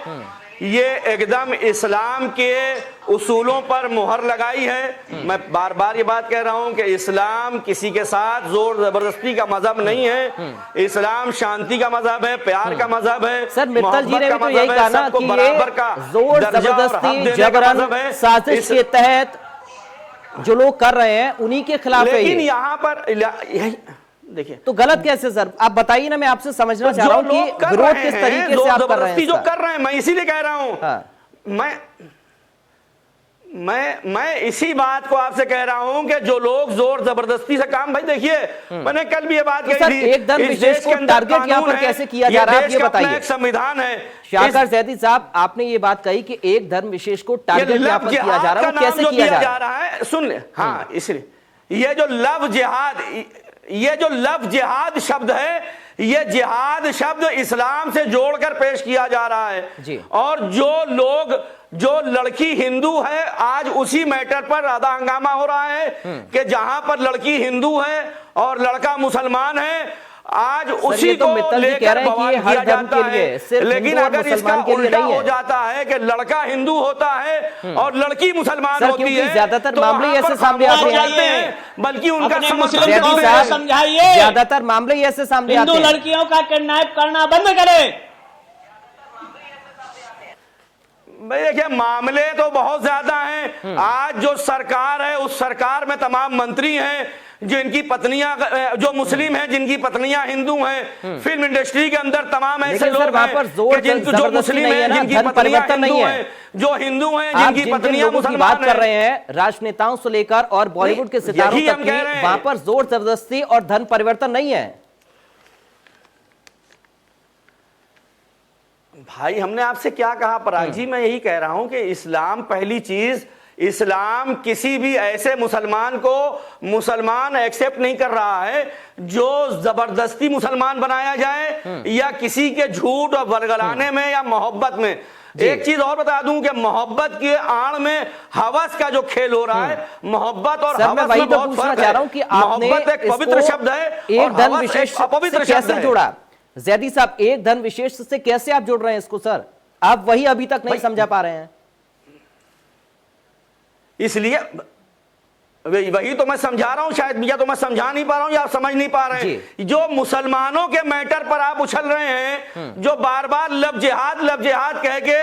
ये एकदम इस्लाम के उसूलों पर मुहर लगाई है। मैं बार बार ये बात कह रहा हूं कि इस्लाम किसी के साथ जोर जबरदस्ती का मजहब नहीं है। इस्लाम शांति का मजहब है, प्यार का मजहब है। सर मित्तल जी ने भी तो यही कहा ना कि ये जोर जबरदस्ती जबरन साजिश के तहत जो लोग कर रहे हैं उन्हीं के खिलाफ है। लेकिन यहाँ पर देखिए तो गलत कैसे सर, आप बताइए ना, मैं आपसे समझना चाह रहा हूं कि विरोध किस तरीके से आप कर रहे हैं। जो कर रहे हैं, मैं इसीलिए कह रहा हूं। हाँ। मैं इसी बात को आपसे कह रहा हूं कि जो लोग जोर जबरदस्ती से काम, भाई देखिए मैंने कल भी ये बात कही थी, एक धर्म विशेष को टारगेट यहाँ पर कैसे किया जा रहा है, आप ये बताइए। एक संविधान है। शाकर जैदी साहब, आपने ये बात कही कि एक धर्म विशेष को टारगेट यहाँ पर किया जा रहा है, वो कैसे किया जा रहा है? सुन ले, हाँ, इसलिए ये जो लव जिहाद शब्द है, ये जिहाद शब्द इस्लाम से जोड़कर पेश किया जा रहा है जी। और जो लड़की हिंदू है, आज उसी मैटर पर आधा हंगामा हो रहा है कि जहां पर लड़की हिंदू है और लड़का मुसलमान है, आज उसी को लेकर बवाल किया जाता है। लेकिन अगर इसका उल्टा हो जाता है कि लड़का हिंदू होता है और लड़की मुसलमान होती है, ज्यादातर मामले ऐसे सामने आते हैं, बल्कि उनका समझाइए, ज्यादातर मामले ऐसे सामने आते हैं। हिंदू लड़कियों का किडनैप करना बंद करें। भाई देखिए मामले तो बहुत ज्यादा हैं। आज जो सरकार है, उस सरकार में तमाम मंत्री हैं जिनकी पत्नियां जो मुस्लिम हैं, जिनकी पत्नियां हिंदू हैं। फिल्म इंडस्ट्री के अंदर तमाम ऐसे लोग हैं जो मुस्लिम हैं, जिनकी पत्नियां हिंदू हैं, जो हिंदू हैं, जिनकी पत्नियां मुसलमान बात कर रहे हैं राजनेताओं से लेकर और बॉलीवुड के सितारों तक की, वहां पर जोर जबरदस्ती और धन परिवर्तन नहीं है। भाई हमने आपसे क्या कहा पराग जी, मैं यही कह रहा हूं कि इस्लाम, पहली चीज, इस्लाम किसी भी ऐसे मुसलमान को मुसलमान एक्सेप्ट नहीं कर रहा है जो जबरदस्ती मुसलमान बनाया जाए या किसी के झूठ और बरगलाने में या मोहब्बत में। एक चीज और बता दूं कि मोहब्बत के आड़ में हवस का जो खेल हो रहा है, मोहब्बत और हवस में बहुत फर्क है। मोहब्बत एक पवित्र शब्द है और हवस एक अपवित्र शब्द है। जोड़ा जैदी साहब, एक धन विशेष से कैसे आप जोड़ रहे हैं इसको सर? आप वही अभी तक नहीं समझा पा रहे हैं। इसलिए वही तो मैं समझा रहा हूं, शायद या तो मैं समझा नहीं पा रहा हूं या आप समझ नहीं पा रहे हैं। जो मुसलमानों के मैटर पर आप उछल रहे हैं, जो बार बार लव जिहाद कह के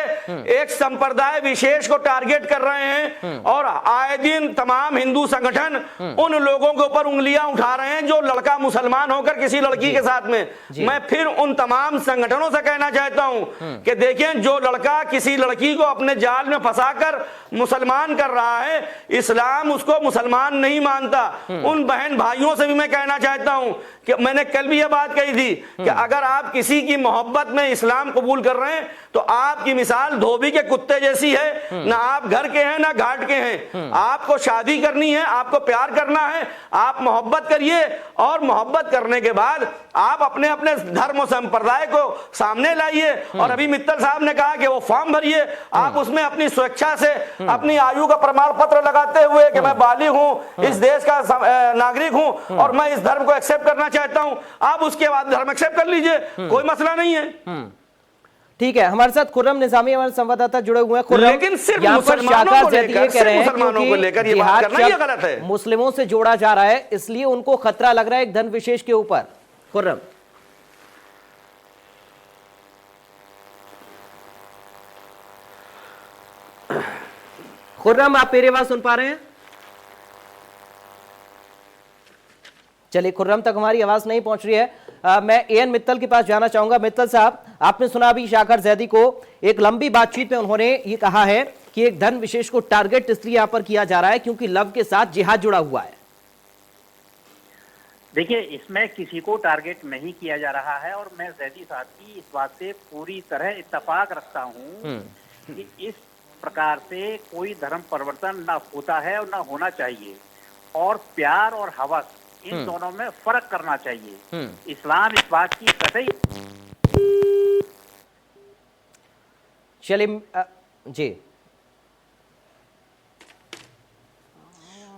एक संप्रदाय विशेष को टारगेट कर रहे हैं और आए दिन तमाम हिंदू संगठन उन लोगों के ऊपर उंगलियां उठा रहे हैं जो लड़का मुसलमान होकर किसी लड़की के साथ में। मैं फिर उन तमाम संगठनों से कहना चाहता हूं कि देखें, जो लड़का किसी लड़की को अपने जाल में फंसाकर मुसलमान कर रहा है, इस्लाम उसको मुसलमान नहीं मानता। उन बहन भाइयों से भी मैं कहना चाहता हूं कि मैंने कल भी यह बात कही थी कि अगर आप किसी की मोहब्बत में इस्लाम कबूल कर रहे हैं तो आपकी मिसाल धोबी के कुत्ते जैसी है। ना आप घर के हैं ना घाट के हैं। आपको शादी करनी है, आपको प्यार करना है, आप मोहब्बत करिए और मोहब्बत करने के बाद आप अपने अपने धर्म और संप्रदाय को सामने लाइए। और अभी मित्तल साहब ने कहा कि वो फॉर्म भरिए, आप उसमें अपनी स्वेच्छा से अपनी आयु का प्रमाण पत्र लगाते हुए कि मैं बालिग हूं, इस देश का नागरिक हूं और मैं इस धर्म को एक्सेप्ट करना चाहता हूं, आप उसके बाद धर्म एक्सेप्ट कर लीजिए, कोई मसला नहीं है। ठीक है, हमारे साथ खुर्रम निजामी हमारे संवाददाता जुड़े हुए हैं। लेकिन सिर्फ मुसलमानों को लेकर ये बात करना ये गलत है। मुस्लिमों से जोड़ा जा रहा है, इसलिए उनको खतरा लग रहा है एक धन विशेष के ऊपर। खुर्रम, खुर्रम, आप मेरी आवाज सुन पा रहे हैं? चलिए, खुर्रम तक हमारी आवाज नहीं पहुंच रही है। मैं एएन मित्तल के पास जाना चाहूंगा। मित्तल साहब, आपने सुना अभी शाकर जैदी को, एक लंबी बातचीत में उन्होंने ये कहा है कि एक धन विशेष को टारगेट इसलिए यहां पर किया जा रहा है क्योंकि लव के साथ जिहाद जुड़ा हुआ है। देखिए, इसमें किसी को टारगेट नहीं किया जा रहा है और मैं जैदी साहब की इस बात से पूरी तरह इत्तेफाक रखता हूं कि इस प्रकार से कोई धर्म परिवर्तन ना होता है और ना होना चाहिए। और प्यार और हवस, इन दोनों में फर्क करना चाहिए। इस्लाम इस बात की कतई चलिए जी।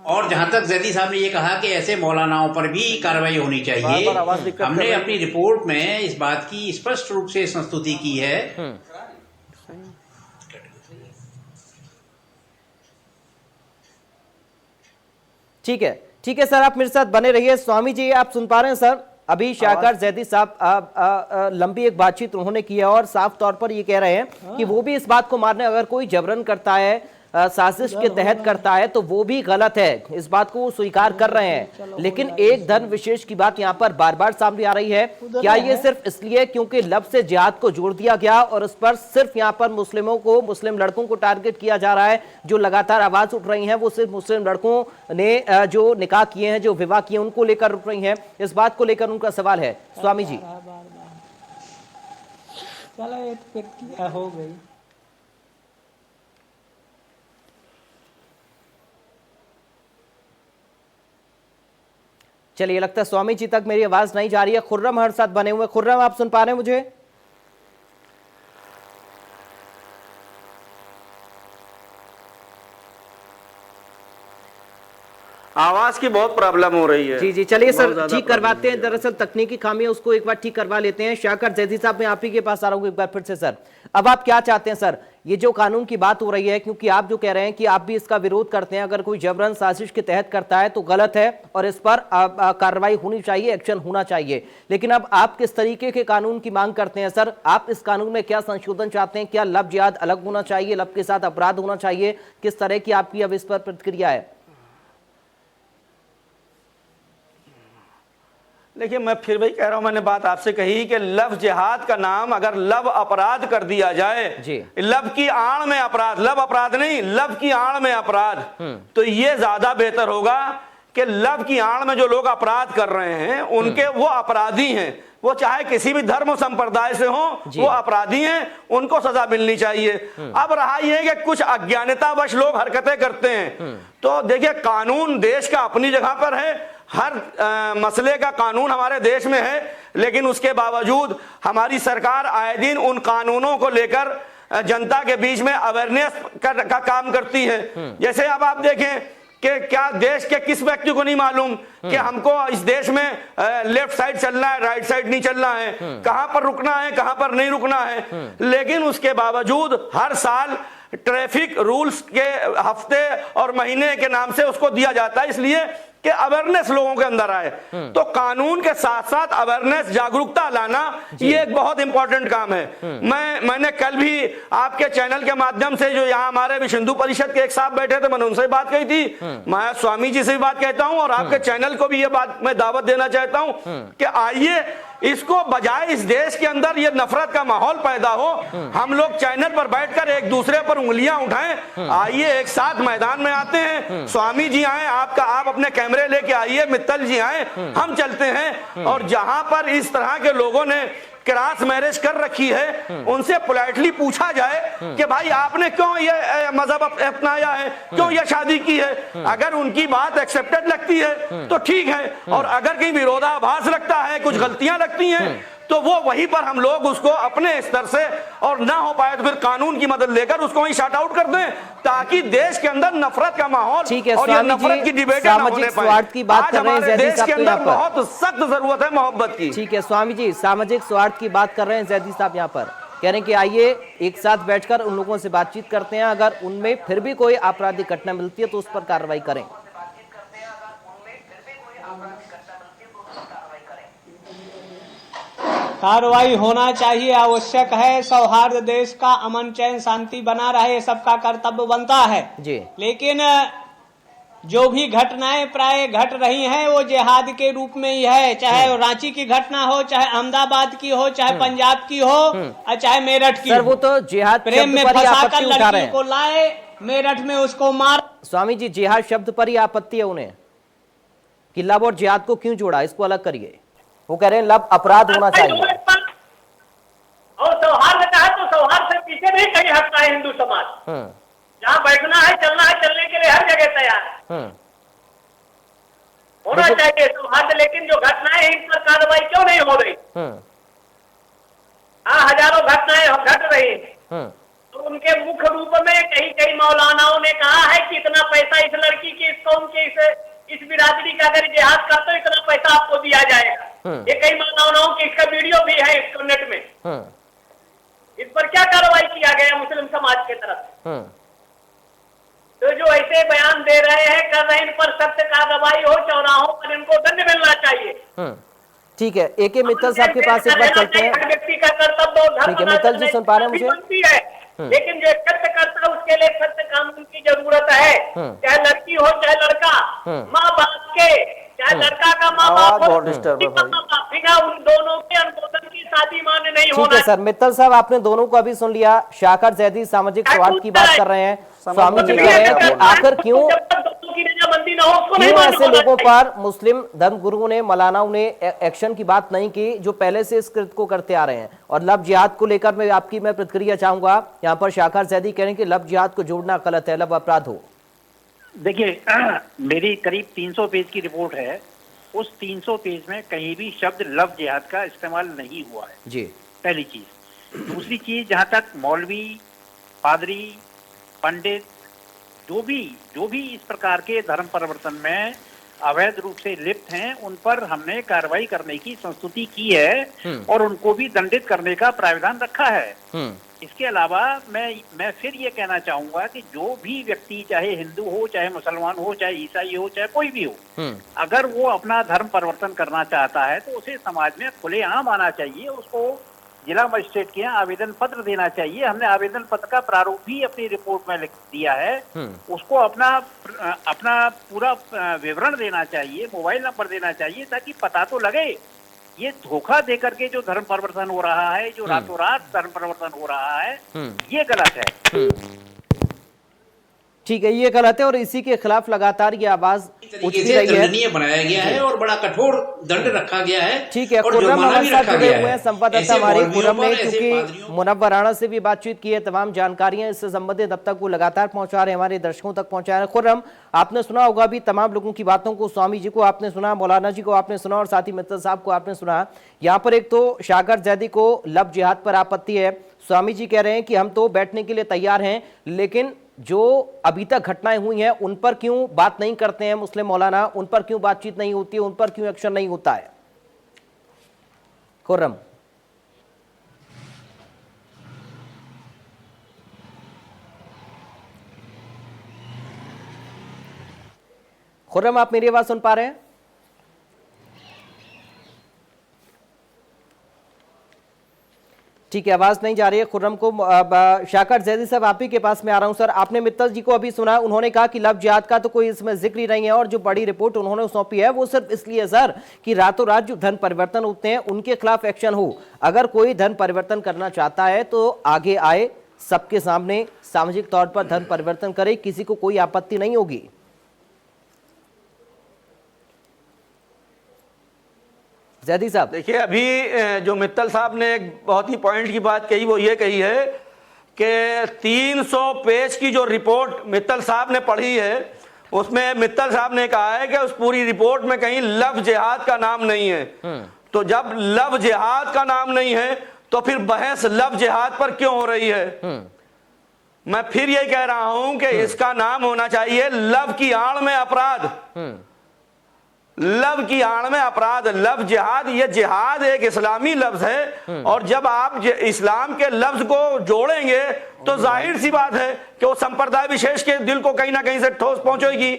और जहां तक जैदी साहब ने ये कहा कि ऐसे मौलानाओं पर भी कार्रवाई होनी चाहिए, हमने अपनी रिपोर्ट में इस बात की स्पष्ट रूप से संस्तुति की है। ठीक है सर, आप मेरे साथ बने रहिए। स्वामी जी आप सुन पा रहे हैं सर? अभी शाकर जैदी साहब लंबी एक बातचीत उन्होंने की है और साफ तौर पर ये कह रहे हैं कि वो भी इस बात को मानने, अगर कोई जबरन करता है, साजिश के तहत करता है तो वो भी गलत है, इस बात को वो स्वीकार कर रहे हैं। लेकिन एक धर्म विशेष की बात यहाँ पर बार बार सामने आ रही है। क्या ये सिर्फ इसलिए क्योंकि लफ्ज से जिहाद को जोड़ दिया गया और इस पर सिर्फ यहाँ पर मुस्लिमों को, मुस्लिम लड़कों को टारगेट किया जा रहा है? जो लगातार आवाज उठ रही है वो सिर्फ मुस्लिम लड़कों ने जो निकाह किए हैं, जो विवाह किए, उनको लेकर उठ रही है। इस बात को लेकर उनका सवाल है। स्वामी जी चलो हो गई। चलिए, लगता है स्वामी जी तक मेरी आवाज नहीं जा रही है। खुर्रम हर साथ बने हुए। खुर्रम आप सुन पा रहे हैं मुझे? आवाज की बहुत प्रॉब्लम हो रही है। जी चलिए सर, ठीक करवाते हैं। दरअसल तकनीकी खामी है, उसको एक बार ठीक करवा लेते हैं। शाकर जैदी साहब, मैं आप ही के पास आ रहा हूँ एक बार फिर से सर। अब आप क्या चाहते हैं सर? ये जो कानून की बात हो रही है, क्योंकि आप जो कह रहे हैं कि आप भी इसका विरोध करते हैं, अगर कोई जबरन साजिश के तहत करता है तो गलत है और इस पर कार्रवाई होनी चाहिए, एक्शन होना चाहिए। लेकिन अब आप किस तरीके के कानून की मांग करते हैं सर? आप इस कानून में क्या संशोधन चाहते हैं? क्या लव जिहाद अलग होना चाहिए, लव के साथ अपराध होना चाहिए? किस तरह की आपकी अब इस पर प्रतिक्रिया है? देखिए, मैं फिर वही कह रहा हूं, मैंने बात आपसे कही कि लव जिहाद का नाम अगर लव अपराध कर दिया जाए, लव की आड़ में अपराध, लव अपराध नहीं, लव की आड़ में अपराध, तो ये ज्यादा बेहतर होगा कि लव की आड़ में जो लोग अपराध कर रहे हैं उनके, वो अपराधी हैं, वो चाहे किसी भी धर्म संप्रदाय से हो, वो अपराधी हैं, उनको सजा मिलनी चाहिए। अब रहा यह कि कुछ अज्ञानतावश लोग हरकतें करते हैं, तो देखिए कानून देश का अपनी जगह पर है, हर मसले का कानून हमारे देश में है, लेकिन उसके बावजूद हमारी सरकार आए दिन उन कानूनों को लेकर जनता के बीच में अवेयरनेस का काम करती है। जैसे अब आप देखें कि क्या देश के किस व्यक्ति को नहीं मालूम कि हमको इस देश में लेफ्ट साइड चलना है, राइट साइड नहीं चलना है, कहां पर रुकना है, कहां पर नहीं रुकना है। लेकिन उसके बावजूद हर साल ट्रैफिक रूल्स के हफ्ते और महीने के नाम से उसको दिया जाता है, इसलिए कि अवेयरनेस लोगों के अंदर आए। तो कानून के साथ साथ अवेयरनेस, जागरूकता लाना, ये एक बहुत इंपॉर्टेंट काम है। मैंने कल भी आपके चैनल के माध्यम से, जो यहाँ हमारे विश्व हिंदू परिषद के एक साहब बैठे थे, मैंने उनसे बात कही थी, मैं स्वामी जी से भी बात कहता हूं और आपके चैनल को भी ये बात मैं दावत देना चाहता हूं कि आइए, इसको बजाय इस देश के अंदर ये नफरत का माहौल पैदा हो, हम लोग चैनल पर बैठकर एक दूसरे पर उंगलियां उठाएं। आइए एक साथ मैदान में आते हैं, स्वामी जी आए, आप अपने कैमरे लेके आइए, मित्तल जी आए, हम चलते हैं। और जहां पर इस तरह के लोगों ने क्रॉस मैरिज कर रखी है, उनसे पोलाइटली पूछा जाए कि भाई आपने क्यों ये मजहब अपनाया है, क्यों ये शादी की है। अगर उनकी बात एक्सेप्टेड लगती है तो ठीक है, और अगर कहीं विरोधाभास लगता है, कुछ गलतियां लगती हैं, तो वो वहीं पर हम लोग उसको अपने स्तर से, और ना हो पाए तो फिर कानून की मदद लेकर उसको वहीं शट आउट कर दें, ताकि देश के अंदर नफरत का माहौल और ये नफरत की डिबेट सामाजिक स्वार्थ की बात कर रहे हैं देश के अंदर बहुत सख्त जरूरत है मोहब्बत की। ठीक है स्वामी जी, सामाजिक स्वार्थ की बात कर रहे हैं जैदी साहब, यहाँ पर कह रहे हैं कि आइए एक साथ बैठकर उन लोगों से बातचीत करते हैं, अगर उनमें फिर भी कोई आपराधिक घटना मिलती है तो उस पर कार्रवाई करें। कार्रवाई होना चाहिए, आवश्यक है। सौहार्द देश का, अमन चैन शांति बना रहे, सबका कर्तव्य बनता है जी। लेकिन जो भी घटनाएं प्राय घट रही हैं वो जिहाद के रूप में ही है, चाहे रांची की घटना हो, चाहे अहमदाबाद की हो, चाहे पंजाब की हो, और चाहे मेरठ की सर, हो। वो तो जिहाद प्रेम में फंसाकर लड़की को लाए, मेरठ में उसको मार। स्वामी जी, जिहाद शब्द पर ही आपत्ति है उन्हें, कि लव और जिहाद को क्यों जोड़ा, इसको अलग करिए। वो कह रहे हैं लव अपराध होना चाहिए, और सौहार्द का है तो सौहार्द से पीछे नहीं कहीं हटता है हिंदू समाज। जहाँ बैठना है, चलने के लिए हर जगह तैयार है। होना चाहिए सौहार्द, लेकिन जो घटनाएं इन पर कार्रवाई क्यों नहीं हो रही? हाँ, हजारों घटनाएं घट रही हैं, और उनके मुख्य रूप में कई कई मौलानाओं ने कहा है कि इतना पैसा इस लड़की के, इस कौम के, इस बिरादरी का अगर जिहाद करते हो इतना पैसा आपको दिया जाएगा। ये कई मौलानाओं के, इसका वीडियो भी है इंटरनेट में। इस पर क्या कार्रवाई किया गया मुस्लिम समाज की तरफ? तो जो ऐसे बयान दे रहे हैं, कर रहे हैं, इन पर सख्त कार्रवाई हो, चौराहों पर इनको दंड मिलना चाहिए। ठीक है, ए.के. मित्तल साहब के पास एक बार चलते हैं। हर व्यक्ति का कर्तव्य, ठीक है मित्तल जी, सुन पा रहे हैं मुझे? बनती है, लेकिन जो सत्य करता है उसके लिए सत्य कानून की जरूरत है। चाहे लड़की हो चाहे लड़का, माँ बाप के, चाहे लड़का का माँ बाप हो, बिना उन दोनों के अनुमोदन की शादी मान्य नहीं होना। ठीक है सर, मित्तल साहब आपने दोनों को अभी सुन लिया। शाकर जैदी सामाजिक स्वार्थ की बात कर रहे हैं, स्वामी जी कह रहे हैं कि आखिर क्यों ऐसे लोगों पर मुस्लिम धर्मगुरुओं ने, मौलानाओं ने एक्शन की बात नहीं की जो पहले से इस कृत्य को करते आ रहे हैं। और लव जिहाद को लेकर मैं प्रतिक्रिया चाहूंगा। यहाँ पर शाकर जैदी कह रहे हैं कि लव जिहाद को जोड़ना गलत है, लव अपराध हो। देखिए, मेरी करीब 300 पेज की रिपोर्ट है। उस 300 पेज में कहीं भी शब्द लव जिहाद का इस्तेमाल नहीं हुआ है जी। पहली चीज। दूसरी चीज, जहां तक मौलवी, पादरी, पंडित, जो भी इस प्रकार के धर्म परिवर्तन में अवैध रूप से लिप्त हैं, उन पर हमने कार्रवाई करने की संस्तुति की है और उनको भी दंडित करने का प्रावधान रखा है। इसके अलावा मैं फिर ये कहना चाहूंगा कि जो भी व्यक्ति, चाहे हिंदू हो, चाहे मुसलमान हो, चाहे ईसाई हो, चाहे कोई भी हो, अगर वो अपना धर्म परिवर्तन करना चाहता है तो उसे समाज में खुलेआम आना चाहिए। उसको जिला मजिस्ट्रेट के यहाँ आवेदन पत्र देना चाहिए। हमने आवेदन पत्र का प्रारूप भी अपनी रिपोर्ट में लिख दिया है। उसको अपना पूरा विवरण देना चाहिए, मोबाइल नंबर देना चाहिए, ताकि पता तो लगे। ये धोखा देकर के जो धर्म परिवर्तन हो रहा है, जो रातों रात धर्म परिवर्तन हो रहा है, ये गलत है। ठीक है, ये गलत है और इसी के खिलाफ लगातार ये आवाज उठती रही है। दंडनीय बनाया गया है और बड़ा कठोर दंड रखा गया है। ठीक है, और खुर्रम जुर्माना हमारे भी साथ रखा जुड़े गया हुए हैं है। संवाददाता ऐसे हमारे मौलवियों खुर्रम ने, पर, ऐसे क्योंकि पादरियों मुनव्वर से भी बातचीत की है। तमाम जानकारियां इससे संबंधित अब तक वो लगातार पहुंचा रहे हैं, हमारे दर्शकों तक पहुंचा रहे हैं। खुर्रम, आपने सुना होगा अभी तमाम लोगों की बातों को, स्वामी जी को आपने सुना, मौलाना जी को आपने सुना और साथ ही मित्तल साहब को आपने सुना। यहाँ पर एक तो शाकर जैदी को लव जिहाद पर आपत्ति है। स्वामी जी कह रहे हैं कि हम तो बैठने के लिए तैयार हैं, लेकिन जो अभी तक घटनाएं हुई हैं उन पर क्यों बात नहीं करते हैं मुस्लिम मौलाना, उन पर क्यों बातचीत नहीं होती है, उन पर क्यों एक्शन नहीं होता है? खुर्रम, खुर्रम आप मेरी आवाज सुन पा रहे हैं? ठीक है, आवाज नहीं जा रही है खुर्रम को। शाकर जैदी साहब, आप ही के पास में आ रहा हूं सर। आपने मित्तल जी को अभी सुना, उन्होंने कहा कि लव जिहाद का तो कोई इसमें जिक्र ही नहीं है और जो बड़ी रिपोर्ट उन्होंने सौंपी है वो सिर्फ इसलिए सर कि रातों रात जो धर्म परिवर्तन होते हैं उनके खिलाफ एक्शन हो। अगर कोई धर्म परिवर्तन करना चाहता है तो आगे आए, सबके सामने सामाजिक तौर पर धर्म परिवर्तन करे, किसी को कोई आपत्ति नहीं होगी। जैदी साहब, देखिए, अभी जो मित्तल साहब ने एक बहुत ही पॉइंट की बात कही, वो ये कही है कि 300 पेज की जो रिपोर्ट मित्तल साहब ने पढ़ी है, उसमें मित्तल साहब ने कहा है कि उस पूरी रिपोर्ट में कहीं लव जिहाद का नाम नहीं है। तो जब लव जिहाद का नाम नहीं है तो फिर बहस लव जिहाद पर क्यों हो रही है? मैं फिर यही कह रहा हूं कि इसका नाम होना चाहिए लव की आड़ में अपराध। लव की आड़ में अपराध, लव जिहाद। ये जिहाद एक इस्लामी लफ्ज है और जब आप इस्लाम के लफ्ज को जोड़ेंगे तो जाहिर सी बात है कि वो संप्रदाय विशेष के दिल को कहीं ना कहीं से ठोस पहुंचेगी।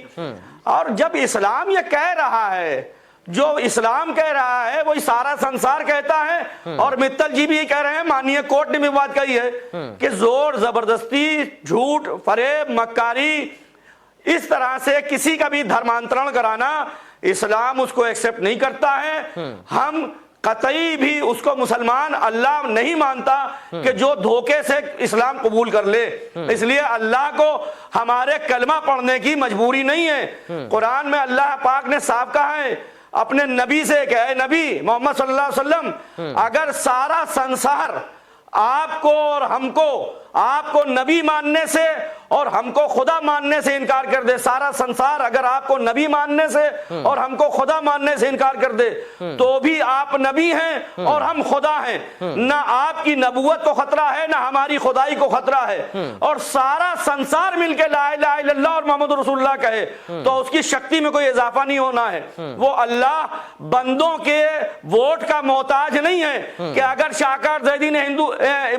और जब इस्लाम ये कह रहा है, जो इस्लाम कह रहा है वही सारा संसार कहता है। और मित्तल जी भी कह रहे हैं, माननीय कोर्ट ने भी बात कही है कि जोर जबरदस्ती, झूठ, फरेब, मक्कारी, इस तरह से किसी का भी धर्मांतरण कराना इस्लाम उसको एक्सेप्ट नहीं करता है। हम कतई भी उसको मुसलमान अल्लाह नहीं मानता कि जो धोखे से इस्लाम कबूल कर ले। इसलिए अल्लाह को हमारे कलमा पढ़ने की मजबूरी नहीं है। कुरान में अल्लाह पाक ने साफ कहा है अपने नबी से, कहे नबी मोहम्मद सल्लल्लाहु अलैहि वसल्लम, अगर सारा संसार आपको और हमको आपको नबी मानने से और हमको खुदा मानने से इनकार कर दे, सारा संसार अगर आपको नबी मानने से और हमको खुदा मानने से इनकार कर दे, तो भी आप नबी हैं और हम खुदा हैं। ना आपकी नबूवत को खतरा है, ना हमारी खुदाई को खतरा है। और सारा संसार मिलके ला इलाहा इल्लल्लाह और मोहम्मद रसूलुल्लाह कहे तो उसकी शक्ति में कोई इजाफा नहीं होना है। वो अल्लाह बंदों के वोट का मोहताज नहीं है कि अगर शाकर जैदी ने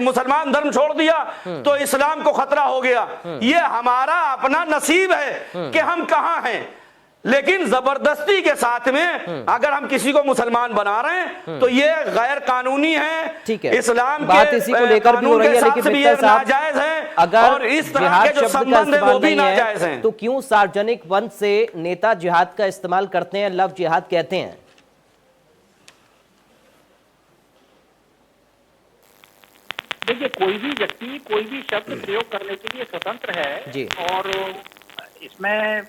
मुसलमान धर्म छोड़ दिया तो इस्लाम को खतरा हो गया। ये हमारा अपना नसीब है कि हम कहां हैं, लेकिन जबरदस्ती के साथ में अगर हम किसी को मुसलमान बना रहे हैं तो ये गैर कानूनी है। ठीक है, इस्लाम बात के इसी को लेकर भी हो रही है, लेकिन ये मित्तल साहब, नाजायज है अगर और इस तरह जिहाद के जो शब्द का संबंध है वो इस्तेमाल भी नहीं नाजायज है हैं। तो क्यों सार्वजनिक मंच से नेता जिहाद का इस्तेमाल करते हैं, लफ्ज जिहाद कहते हैं? देखिए, कोई भी व्यक्ति कोई भी शब्द प्रयोग करने के लिए स्वतंत्र है जी। और इसमें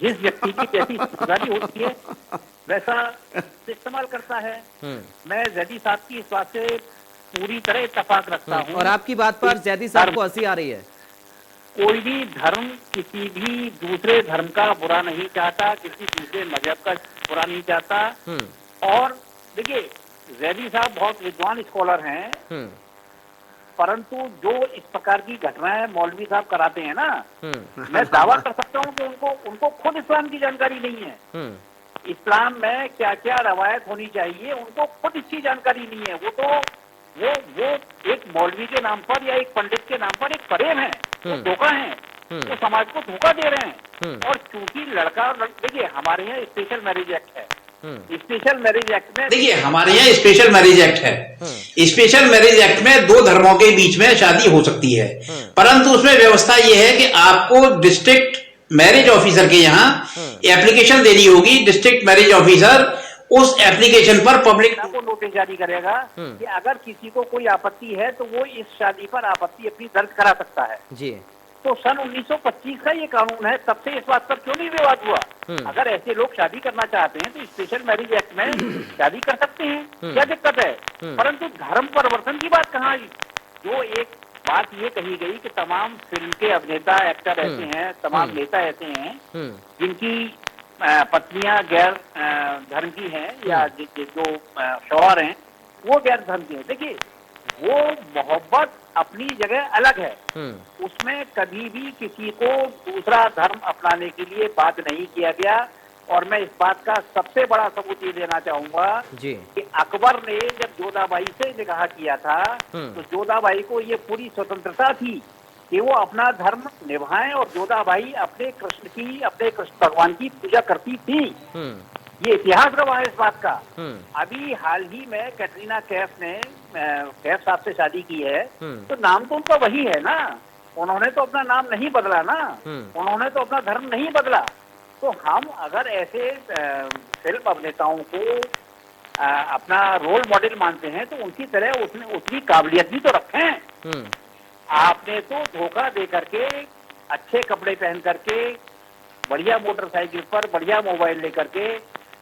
जिस व्यक्ति की जैसी समझदारी होती है वैसा इस्तेमाल करता है। मैं जैदी साहब की इस बात से पूरी तरह इत्तेफाक रखता हूँ। और आपकी बात पर जैदी साहब को हंसी आ रही है। कोई भी धर्म किसी भी दूसरे धर्म का बुरा नहीं चाहता, किसी दूसरे मजहब का बुरा नहीं चाहता। और देखिए, जैदी साहब बहुत विद्वान स्कॉलर हैं, परंतु जो इस प्रकार की घटनाएं मौलवी साहब कराते हैं ना, मैं दावा कर सकता हूं कि उनको खुद इस्लाम की जानकारी नहीं है। इस्लाम में क्या क्या रवायत होनी चाहिए उनको खुद इसकी जानकारी नहीं है। वो एक मौलवी के नाम पर या एक पंडित के नाम पर एक फरेब है, वो धोखा है, वो समाज को धोखा दे रहे हैं। और चूंकि लड़का और देखिए, हमारे यहाँ स्पेशल मैरिज एक्ट है। स्पेशल मैरिज एक्ट में देखिए, हमारे यहाँ स्पेशल मैरिज एक्ट है। स्पेशल मैरिज एक्ट में दो धर्मों के बीच में शादी हो सकती है, परंतु उसमें व्यवस्था यह है कि आपको डिस्ट्रिक्ट मैरिज ऑफिसर के यहाँ एप्लीकेशन देनी होगी। डिस्ट्रिक्ट मैरिज ऑफिसर उस एप्लीकेशन पर पब्लिक को नोटिस जारी करेगा कि अगर किसी को कोई आपत्ति है तो वो इस शादी पर आपत्ति अपनी दर्ज करा सकता है जी। तो सन 1925 का ये कानून है, तब से इस बात पर क्यों नहीं विवाद हुआ? अगर ऐसे लोग शादी करना चाहते हैं तो स्पेशल मैरिज एक्ट में शादी कर सकते हैं, क्या दिक्कत है? परंतु धर्म परिवर्तन की बात कहाँ आई? जो एक बात ये कही गई कि तमाम फिल्म के अभिनेता एक्टर ऐसे हैं, तमाम नेता ऐसे हैं जिनकी पत्नियां गैर धर्म की हैं या जो शौहर हैं वो गैर धर्म की हैं। देखिए, वो मोहब्बत अपनी जगह अलग है, उसमें कभी भी किसी को दूसरा धर्म अपनाने के लिए बाध्य नहीं किया गया। और मैं इस बात का सबसे बड़ा सबूत ये देना चाहूंगा कि अकबर ने जब जोधाबाई से निकाह किया था तो जोधाबाई को ये पूरी स्वतंत्रता थी कि वो अपना धर्म निभाएं और जोधाबाई अपने कृष्ण भगवान की पूजा करती थी। ये इतिहास गवाह है इस बात का। अभी हाल ही में कैटरीना कैफ साहब से शादी की है तो नाम तो उनका वही है ना, उन्होंने तो अपना नाम नहीं बदला ना, उन्होंने तो अपना धर्म नहीं बदला। तो हम अगर ऐसे फिल्म अभिनेताओं को अपना रोल मॉडल मानते हैं तो उनकी तरह उतनी काबिलियत भी तो रखें। आपने तो धोखा दे करके, अच्छे कपड़े पहन करके, बढ़िया मोटरसाइकिल पर बढ़िया मोबाइल लेकर के,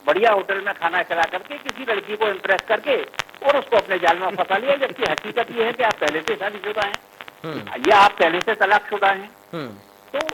बढ़िया होटल में खाना खिला करके किसी लड़की को इम्प्रेस करके और उसको अपने जाल में फंसा लिया, जबकि हकीकत ये है कि आप पहले से शादीशुदा हैं या आप पहले से तलाकशुदा हैं। तो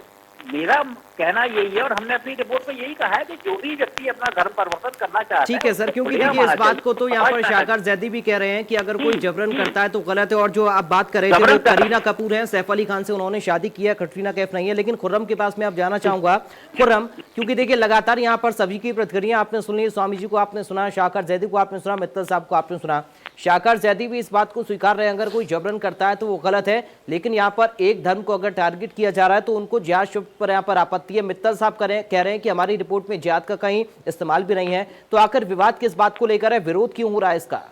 मेरा कहना यही है और हमने अपनी रिपोर्ट में यही कहा है कि जो भी व्यक्ति अपना धर्म परिवर्तन करना चाहता है। ठीक है सर, क्योंकि देखिए इस बात को तो यहाँ पर शाकर जैदी भी कह रहे हैं कि अगर कोई जबरन करता है तो गलत है। और जो आप बात कर रहे थे वो करीना कपूर है, सैफ अली खान से उन्होंने शादी की है, कटरीना कैफ नहीं है। लेकिन खुर्रम के पास मैं अब जाना चाहूंगा। खुर्रम, क्योंकि देखिए लगातार यहाँ पर सभी की प्रतिक्रिया आपने सुनी, स्वामी जी को आपने सुना, शाकर जैदी को आपने सुना, मित्तल साहब को आपने सुना। शाकर जैदी भी इस बात को स्वीकार रहे हैं अगर कोई जबरन करता है तो वो गलत है, लेकिन यहाँ पर एक धर्म को अगर टारगेट किया जा रहा है तो उनको जिहाद शब्द पर यहाँ पर आपत्ति है। मित्तल साहब कह रहे हैं कि हमारी रिपोर्ट में जिहाद का कहीं इस्तेमाल भी नहीं है। तो आखिर विवाद किस बात को लेकर है, विरोध क्यों हो रहा है इसका?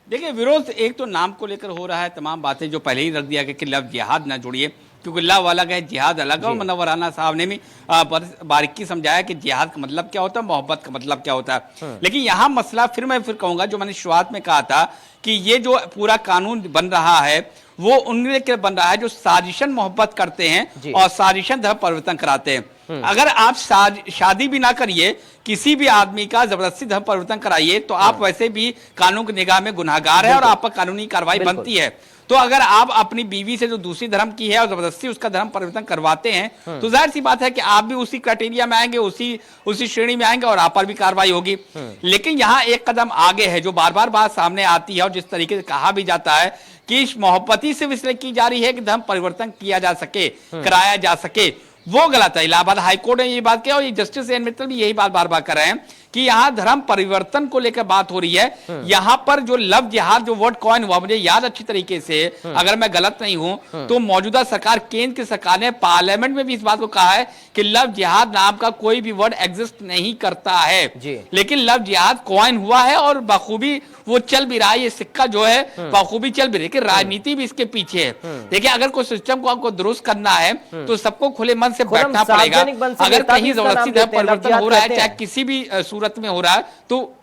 देखिए, विरोध एक तो नाम को लेकर हो रहा है, तमाम बातें जो पहले ही रख दिया गया कि लफ्ज जिहाद ना जोड़िए, क्योंकि अल्लाह वाला का जिहाद अलग है। और मुनव्वराना साहब ने भी बारीकी समझाया कि जिहाद का मतलब क्या होता है, मोहब्बत का मतलब क्या होता है। लेकिन यहाँ मसला मैं फिर कहूंगा जो मैंने शुरुआत में कहा था कि ये जो पूरा कानून बन रहा है वो उनके बन रहा है जो साजिशन मोहब्बत करते हैं और साजिशन धर्म परिवर्तन कराते हैं। अगर आप शादी भी ना करिए, किसी भी आदमी का जबरदस्ती धर्म परिवर्तन कराइए, तो आप वैसे भी कानून की निगाह में गुनाहगार है और आप पर कानूनी कार्रवाई बनती है। तो अगर आप अपनी बीवी से जो दूसरी धर्म की है और जबरदस्ती उसका धर्म परिवर्तन करवाते हैं, तो जाहिर सी बात है कि आप भी उसी क्राइटेरिया में आएंगे, उसी श्रेणी में आएंगे और आप पर भी कार्रवाई होगी। लेकिन यहाँ एक कदम आगे है जो बार बार बात सामने आती है और जिस तरीके से कहा भी जाता है कि मोहब्बती से इसलिए की जा रही है कि धर्म परिवर्तन किया जा सके, कराया जा सके, वो गलत है। इलाहाबाद हाईकोर्ट ने ये बात किया और ये जस्टिस एन मित्तल भी यही बात बार बार कर रहे हैं कि यहां धर्म परिवर्तन को लेकर बात हो रही है। यहां पर जो लव जिहाद जो वर्ड कॉइन हुआ, मुझे याद अच्छी तरीके से, अगर मैं गलत नहीं हूं तो मौजूदा सरकार, केंद्र की सरकार ने पार्लियामेंट में भी इस बात को कहा है कि लव जिहाद नाम का कोई भी वर्ड एग्जिस्ट नहीं करता है, लेकिन लव जिहाद कॉइन हुआ है और बखूबी वो चल भी रहा है। ये सिक्का जो है बखूबी चल भी रही है, लेकिन राजनीति भी इसके पीछे है। देखिए, अगर कोई सिस्टम को आपको दुरुस्त करना है तो सबको खुले मन से बैठना पड़ेगा। अगर कहीं जबरदस्ती धर्म परिवर्तन हो रहा है, चाहे किसी भी सूरत में हो रहा है, तो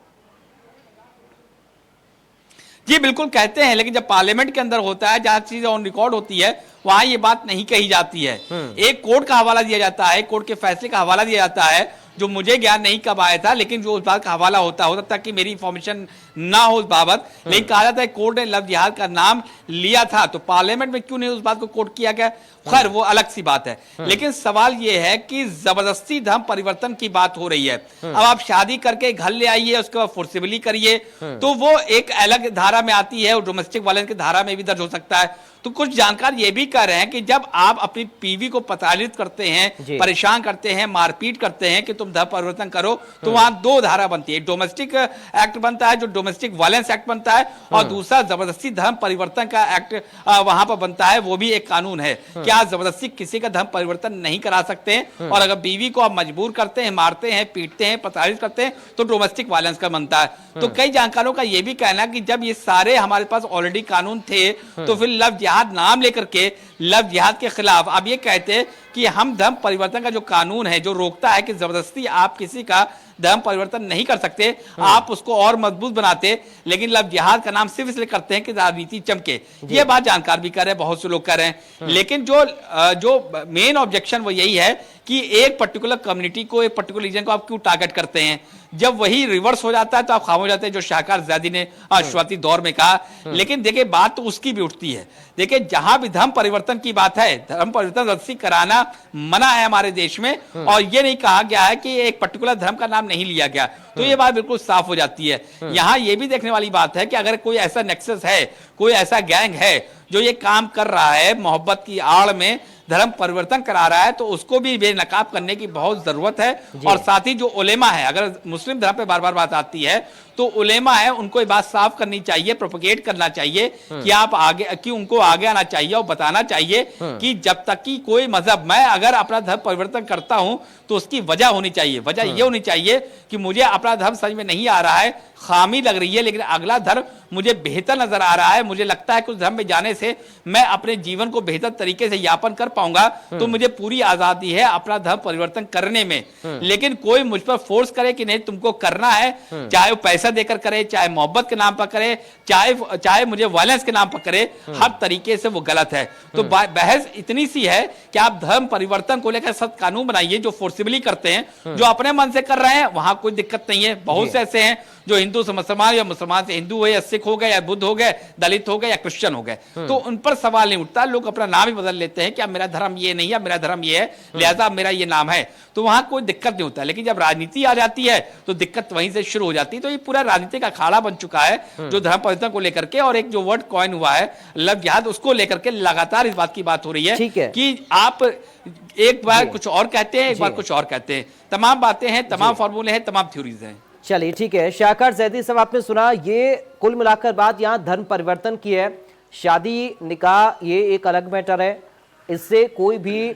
जी बिल्कुल कहते हैं, लेकिन जब पार्लियामेंट के अंदर होता है, जहां चीजें ऑन रिकॉर्ड होती है, वहां ये बात नहीं कही जाती है। एक कोर्ट का हवाला दिया जाता है, कोर्ट के फैसले का हवाला दिया जाता है, जो मुझे ज्ञान नहीं कब आया था, लेकिन जो उस बात का हवाला होता था कि मेरी इंफॉर्मेशन ना हो उस बाबत, लेकिन कहा जाता है कोर्ट ने लव जिहाद का नाम लिया था, तो पार्लियामेंट में क्यों नहीं उस बात को कोर्ट किया गया? खैर, वो अलग सी बात है। लेकिन सवाल ये है कि जबरदस्ती धर्म परिवर्तन की बात हो रही है। अब आप शादी करके घर ले आइए, उसके बाद फोर्सिबली करिए, तो वो एक अलग धारा में आती है और डोमेस्टिक वायलेंस की धारा में भी दर्ज हो सकता है। तो कुछ जानकार ये भी कह रहे हैं कि जब आप अपनी बीवी को प्रताड़ित करते हैं, परेशान करते हैं, मारपीट करते हैं कि तुम धर्म परिवर्तन करो, तो वहां दो धारा बनती है। डोमेस्टिक एक्ट बनता है, जो डोमेस्टिक वायलेंस एक्ट बनता है, और दूसरा जबरदस्ती धर्म परिवर्तन का एक्ट वहां पर बनता है। वो भी एक कानून है कि आप जबरदस्ती किसी का धर्म परिवर्तन नहीं करा सकते हैं, और अगर बीवी को आप मजबूर करते हैं, मारते हैं, पीटते हैं, प्रताड़ित करते हैं, तो डोमेस्टिक वायलेंस का बनता है। तो कई जानकारों का यह भी कहना है कि जब ये सारे हमारे पास ऑलरेडी कानून थे, तो फिर लव जिहाद नाम लेकर के लव जिहाद के खिलाफ अब ये कहते हैं कि हम धर्म परिवर्तन का जो कानून है, जो रोकता है कि जबरदस्ती आप किसी का धर्म परिवर्तन नहीं कर सकते, आप उसको और मजबूत बनाते, लेकिन लव जिहाद का नाम सिर्फ इसलिए करते हैं कि राजनीति चमके। ये बात जानकार भी कर रहे हैं, बहुत से लोग कर रहे हैं। लेकिन जो मेन ऑब्जेक्शन वो यही है कि एक पर्टिकुलर कम्युनिटी को, एक पर्टिकुलर रीजन को आप क्यों टारगेट करते हैं? जब वही रिवर्स हो जाता है तो आप खामोश हो जाते हैं, जो शाहकार ज़ैदी ने शुरुआती दौर में कहा। लेकिन देखिए, बात तो उसकी भी उठती है। देखिए, जहां भी धर्म परिवर्तन की बात है, धर्म परिवर्तन रस्सी कराना मना है हमारे देश में, और ये नहीं कहा गया है कि एक पर्टिकुलर धर्म का नाम नहीं लिया गया, तो ये बात बिल्कुल साफ हो जाती है। यहां ये भी देखने वाली बात है कि अगर कोई ऐसा नेक्सस है, कोई ऐसा गैंग है जो ये काम कर रहा है, मोहब्बत की आड़ में धर्म परिवर्तन करा रहा है, तो उसको भी बेनकाब करने की बहुत जरूरत है। और साथ ही जो उलेमा है, अगर मुस्लिम धर्म पे बार बार बात आती है, तो उलेमा है, उनको ये बात साफ करनी चाहिए, प्रोपेगेट करना चाहिए कि आप आगे, कि उनको आगे आना चाहिए और बताना चाहिए कि जब तक कि कोई मजहब, मैं अगर अपना धर्म परिवर्तन करता हूं तो उसकी वजह होनी चाहिए। वजह ये होनी चाहिए कि मुझे अपना धर्म समझ में नहीं आ रहा है, खामी लग रही है, लेकिन अगला धर्म मुझे बेहतर नजर आ रहा है, मुझे लगता है कि उस धर्म में जाने से मैं अपने जीवन को बेहतर तरीके से यापन कर पाऊंगा, तो मुझे पूरी आजादी है अपना धर्म परिवर्तन करने में। लेकिन कोई मुझ पर फोर्स करे कि नहीं तुमको करना है, चाहे वो पैसा देकर करे, चाहे मोहब्बत के नाम पर करे, चाहे मुझे वायलेंस के नाम पर करे, हर तरीके से वो गलत है। तो बहस इतनी सी है कि आप धर्म परिवर्तन को लेकर सख्त कानून बनाइए, जो फोर्सिबली करते हैं, जो अपने मन से कर रहे हैं, वहां कोई दिक्कत नहीं है। बहुत से ऐसे हैं जो हिंदू से मुसलमान, या मुसलमान से हिंदू है, या सिख हो गए, या बुद्ध हो गए, दलित हो गए, या क्रिश्चियन हो गए, तो उन पर सवाल नहीं उठता। लोग अपना नाम ही बदल लेते हैं कि अब मेरा धर्म ये नहीं है, मेरा धर्म ये है, लिहाजा मेरा ये नाम है, तो वहां कोई दिक्कत नहीं होता। लेकिन जब राजनीति आ जाती है तो दिक्कत वहीं से शुरू हो जाती है। तो ये पूरा राजनीति का अखाड़ा बन चुका है जो धर्म परिवर्तन को लेकर के, और एक जो वर्ड कॉइन हुआ है लव जिहाद, उसको लेकर के लगातार इस बात की बात हो रही है कि आप एक बार कुछ और कहते हैं, एक बार कुछ और कहते हैं। तमाम बातें हैं, तमाम फॉर्मूले हैं, तमाम थ्योरीज हैं। चलिए ठीक है, शाहकार ज़ैदी साहब, आपने सुना, ये कुल मिलाकर बात यहाँ धर्म परिवर्तन की है। शादी निकाह ये एक अलग मैटर है, इससे कोई भी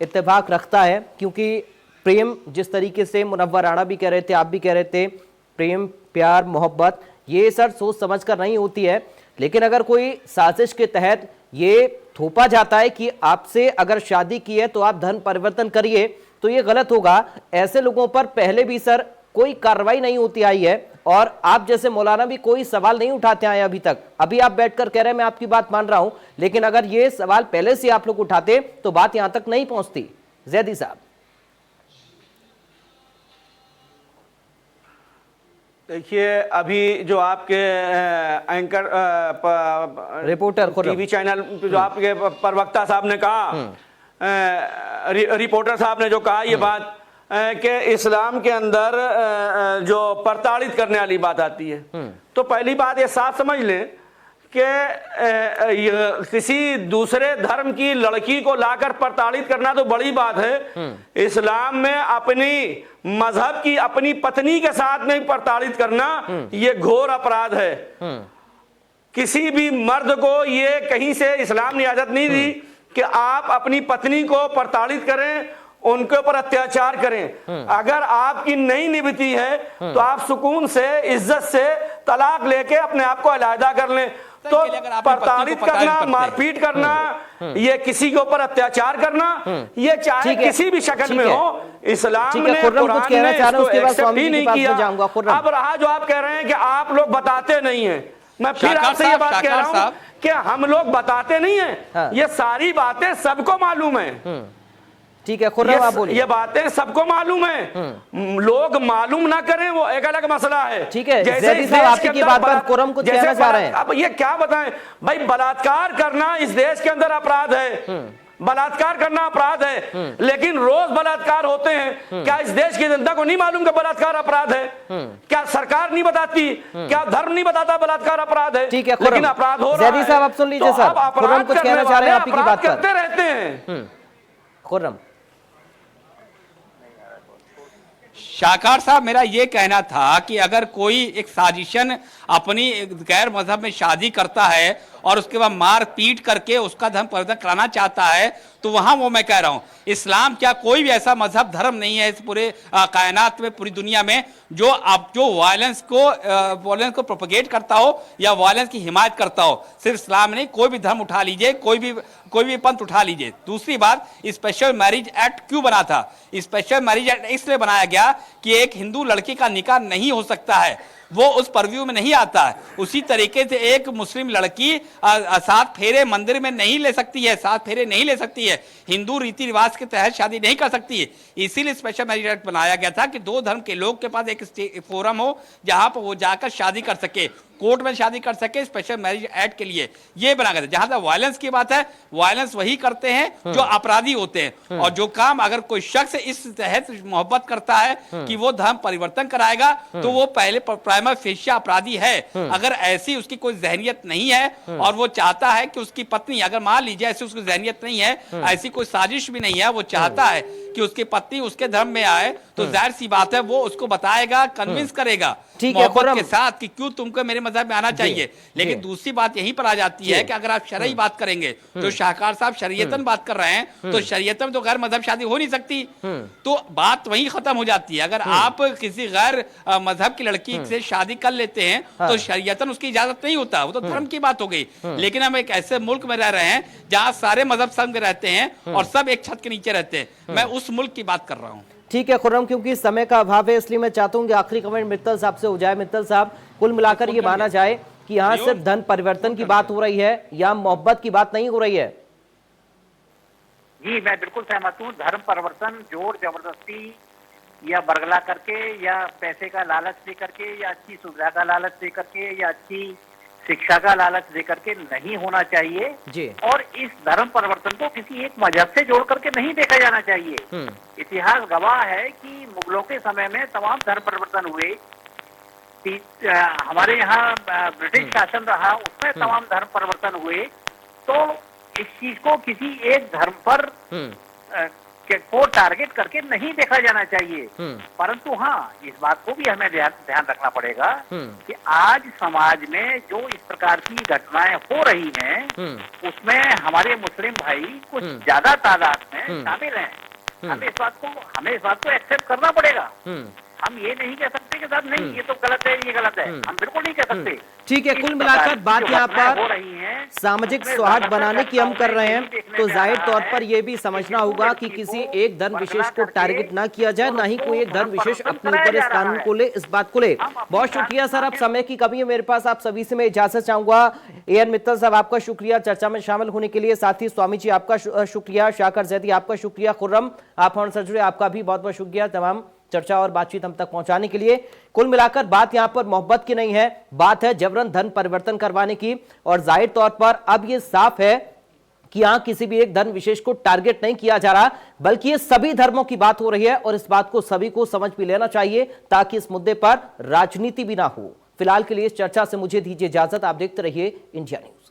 इत्तेफाक रखता है, क्योंकि प्रेम, जिस तरीके से मुनव्वर राणा भी कह रहे थे, आप भी कह रहे थे, प्रेम, प्यार, मोहब्बत, ये सर सोच समझ कर नहीं होती है। लेकिन अगर कोई साजिश के तहत ये थोपा जाता है कि आपसे अगर शादी की है तो आप धर्म परिवर्तन करिए, तो ये गलत होगा। ऐसे लोगों पर पहले भी सर कोई कार्रवाई नहीं होती आई है, और आप जैसे मौलाना भी कोई सवाल नहीं उठाते आए अभी तक। अभी आप बैठकर कह रहे हैं मैं आपकी बात मान रहा हूं, लेकिन अगर ये सवाल पहले से आप लोग उठाते तो बात यहां तक नहीं पहुंचती। ज़ैदी साहब, देखिए, अभी जो आपके एंकर रिपोर्टर टीवी चैनल जो आपके प्रवक्ता साहब ने कहा, रिपोर्टर साहब ने जो कहा ये बात कि इस्लाम के अंदर जो प्रताड़ित करने वाली बात आती है, तो पहली बात ये साफ समझ लें कि किसी दूसरे धर्म की लड़की को लाकर प्रताड़ित करना तो बड़ी बात है। इस्लाम में अपनी मजहब की अपनी पत्नी के साथ में प्रताड़ित करना ये घोर अपराध है। किसी भी मर्द को ये कहीं से इस्लाम ने इजाजत नहीं दी कि आप अपनी पत्नी को प्रताड़ित करें, उनके ऊपर अत्याचार करें। अगर आपकी नहीं निभती है तो आप सुकून से इज्जत से तलाक लेके अपने आप को अलहदा कर लें। तो प्रताड़ित करना, मारपीट करना, ये किसी के ऊपर अत्याचार करना, ये चाहे किसी भी शक्ल में हो, इस्लाम ने, कुरान ने इसको एक्सेप्ट ही नहीं किया। अब रहा जो आप कह रहे हैं कि आप लोग बताते नहीं हैं, मैं फिर आपसे ये बात कह रहा हूं कि हम लोग बताते नहीं हैं। ये सारी बातें सबको मालूम है। ठीक है खुर्रम, आप बोलिए। ये बातें सबको मालूम है, लोग मालूम ना करें वो एक अलग मसला है। ठीक है, जैदी साहब आपकी बात पर खुर्रम कुछ कहना चाह रहे हैं। अब ये क्या बताएं भाई, बलात्कार करना इस देश के अंदर अपराध है, बलात्कार करना अपराध है, लेकिन रोज बलात्कार होते हैं। क्या इस देश की जनता को नहीं मालूम कि बलात्कार अपराध है? क्या सरकार नहीं बताती? क्या धर्म नहीं बताता बलात्कार अपराध है? ठीक है, लेकिन अपराध हो रहा है। जैदी साहब आप सुन लीजिए सर, खुर्रम कुछ कहना चाह रहे हैं आपकी बात पर। करते रहते हैं खुर्रम। शाकार साहब, मेरा ये कहना था कि अगर कोई एक साजिशन अपनी गैर मजहब में शादी करता है और उसके बाद मार पीट करके उसका धर्म परिवर्तन कराना चाहता है, तो वहां वो मैं कह रहा हूं, इस्लाम क्या कोई भी ऐसा मजहब धर्म नहीं है इस पूरे कायनात में, पूरी दुनिया में, जो वायलेंस को प्रोपगेट करता हो या वायलेंस की हिमायत करता हो। सिर्फ इस्लाम नहीं, कोई भी धर्म उठा लीजिए, कोई भी पंथ उठा लीजिए। दूसरी बात, स्पेशल मैरिज एक्ट क्यों बना था? स्पेशल मैरिज एक्ट इसलिए बनाया गया कि एक हिंदू लड़की का निकाह नहीं हो सकता है, वो उस परव्यू में नहीं आता है। उसी तरीके से एक मुस्लिम लड़की 7 फेरे मंदिर में नहीं ले सकती है, 7 फेरे नहीं ले सकती है, हिंदू रीति रिवाज के तहत शादी नहीं कर सकती है। इसीलिए स्पेशल मैरिज एक्ट बनाया गया था कि 2 धर्म के लोग के पास एक फोरम हो जहां पर वो जाकर शादी कर सके, कोर्ट में शादी कर सके। स्पेशल मैरिज एक्ट के लिए ये बना गया था। जहां तक वायलेंस की बात है, वायलेंस वही करते हैं जो अपराधी होते हैं, और जो काम अगर कोई शख्स इस तहत मोहब्बत करता है कि वो धर्म परिवर्तन कराएगा, तो वो पहले प्राइमा फेशिया अपराधी है। अगर ऐसी उसकी कोई जहनियत नहीं है और वो चाहता है कि उसकी पत्नी, अगर मान लीजिए ऐसी उसकी जहनियत नहीं है, ऐसी कोई साजिश भी नहीं है, वो चाहता है कि उसकी पत्नी उसके धर्म में आए, तो जाहिर सी बात है वो उसको बताएगा, कन्विंस करेगा मोहब्बत के साथ कि क्यों तुमको मेरे मजहब में आना चाहिए। लेकिन दूसरी बात यहीं पर आ जाती है कि अगर आप शरई बात करेंगे, तो शाहकार साहब शरीयतन बात कर रहे हैं, तो शरीयतन में तो गैर मजहब शादी हो नहीं सकती, तो बात वहीं खत्म हो जाती है। अगर आप किसी गैर मजहब की लड़की से शादी कर लेते हैं तो शरीयतन उसकी इजाजत नहीं होता, वो तो धर्म की बात हो गई। लेकिन हम एक ऐसे मुल्क में रह रहे हैं जहां सारे मजहब संग रहते हैं और सब एक छत के नीचे रहते हैं। मैं उस मुल्क की बात कर रहा हूं। ठीक है खुर्रम, क्योंकि समय का अभाव है इसलिए मैं चाहता हूं कि आखिरी कमेंट मित्तल साहब से हो जाए। मित्तल साहब, कुल मिलाकर ये माना जाए कि यहाँ सिर्फ धन परिवर्तन की बात हो रही है या मोहब्बत की बात नहीं हो रही है? जी, मैं बिल्कुल सहमत हूँ। धर्म परिवर्तन जोर जबरदस्ती या बरगला करके या पैसे का लालच दे करके या अच्छी सुविधा का लालच दे करके या अच्छी शिक्षा का लालच दे करके नहीं होना चाहिए जी। और इस धर्म परिवर्तन को किसी एक मजहब से जोड़ करके नहीं देखा जाना चाहिए। इतिहास गवाह है कि मुगलों के समय में तमाम धर्म परिवर्तन हुए। हमारे यहाँ ब्रिटिश शासन रहा, उसमें तमाम धर्म परिवर्तन हुए। तो इस चीज को किसी एक धर्म पर को टारगेट करके नहीं देखा जाना चाहिए। परंतु हाँ, इस बात को भी हमें ध्यान रखना पड़ेगा कि आज समाज में जो इस प्रकार की घटनाएं हो रही हैं, उसमें हमारे मुस्लिम भाई कुछ ज्यादा तादाद में शामिल हैं। हमें इस बात को एक्सेप्ट करना पड़ेगा। हम ये नहीं कह सकते कि साहब नहीं ये तो गलत है, ये गलत है, हम बिल्कुल नहीं कह सकते। ठीक है, कुल मिलाकर बात यहाँ पर सामाजिक सौहार्द बनाने की हम कर रहे हैं, तो जाहिर तौर पर यह भी समझना होगा कि किसी एक धर्म विशेष को टारगेट ना किया जाए, ना ही कोई एक धर्म विशेष अपने ऊपर इस कानून को ले, इस बात को ले। बहुत शुक्रिया सर, अब समय की कमी है मेरे पास, आप सभी से मैं इजाजत चाहूंगा। एएन मित्तल साहब, आपका शुक्रिया चर्चा में शामिल होने के लिए, साथ ही स्वामी जी आपका शुक्रिया, शाकर जैदी आपका शुक्रिया, खुर्रम आप हमसे जुड़े, आपका भी बहुत बहुत शुक्रिया। तमाम चर्चा और बातचीत हम तक पहुंचाने के लिए। कुल मिलाकर बात यहां पर मोहब्बत की नहीं है, बात है जबरन धर्म परिवर्तन करवाने की। और जाहिर तौर पर अब यह साफ है कि यहां किसी भी एक धर्म विशेष को टारगेट नहीं किया जा रहा, बल्कि ये सभी धर्मों की बात हो रही है और इस बात को सभी को समझ भी लेना चाहिए ताकि इस मुद्दे पर राजनीति भी ना हो। फिलहाल के लिए इस चर्चा से मुझे दीजिए इजाजत। आप देखते रहिए इंडिया न्यूज।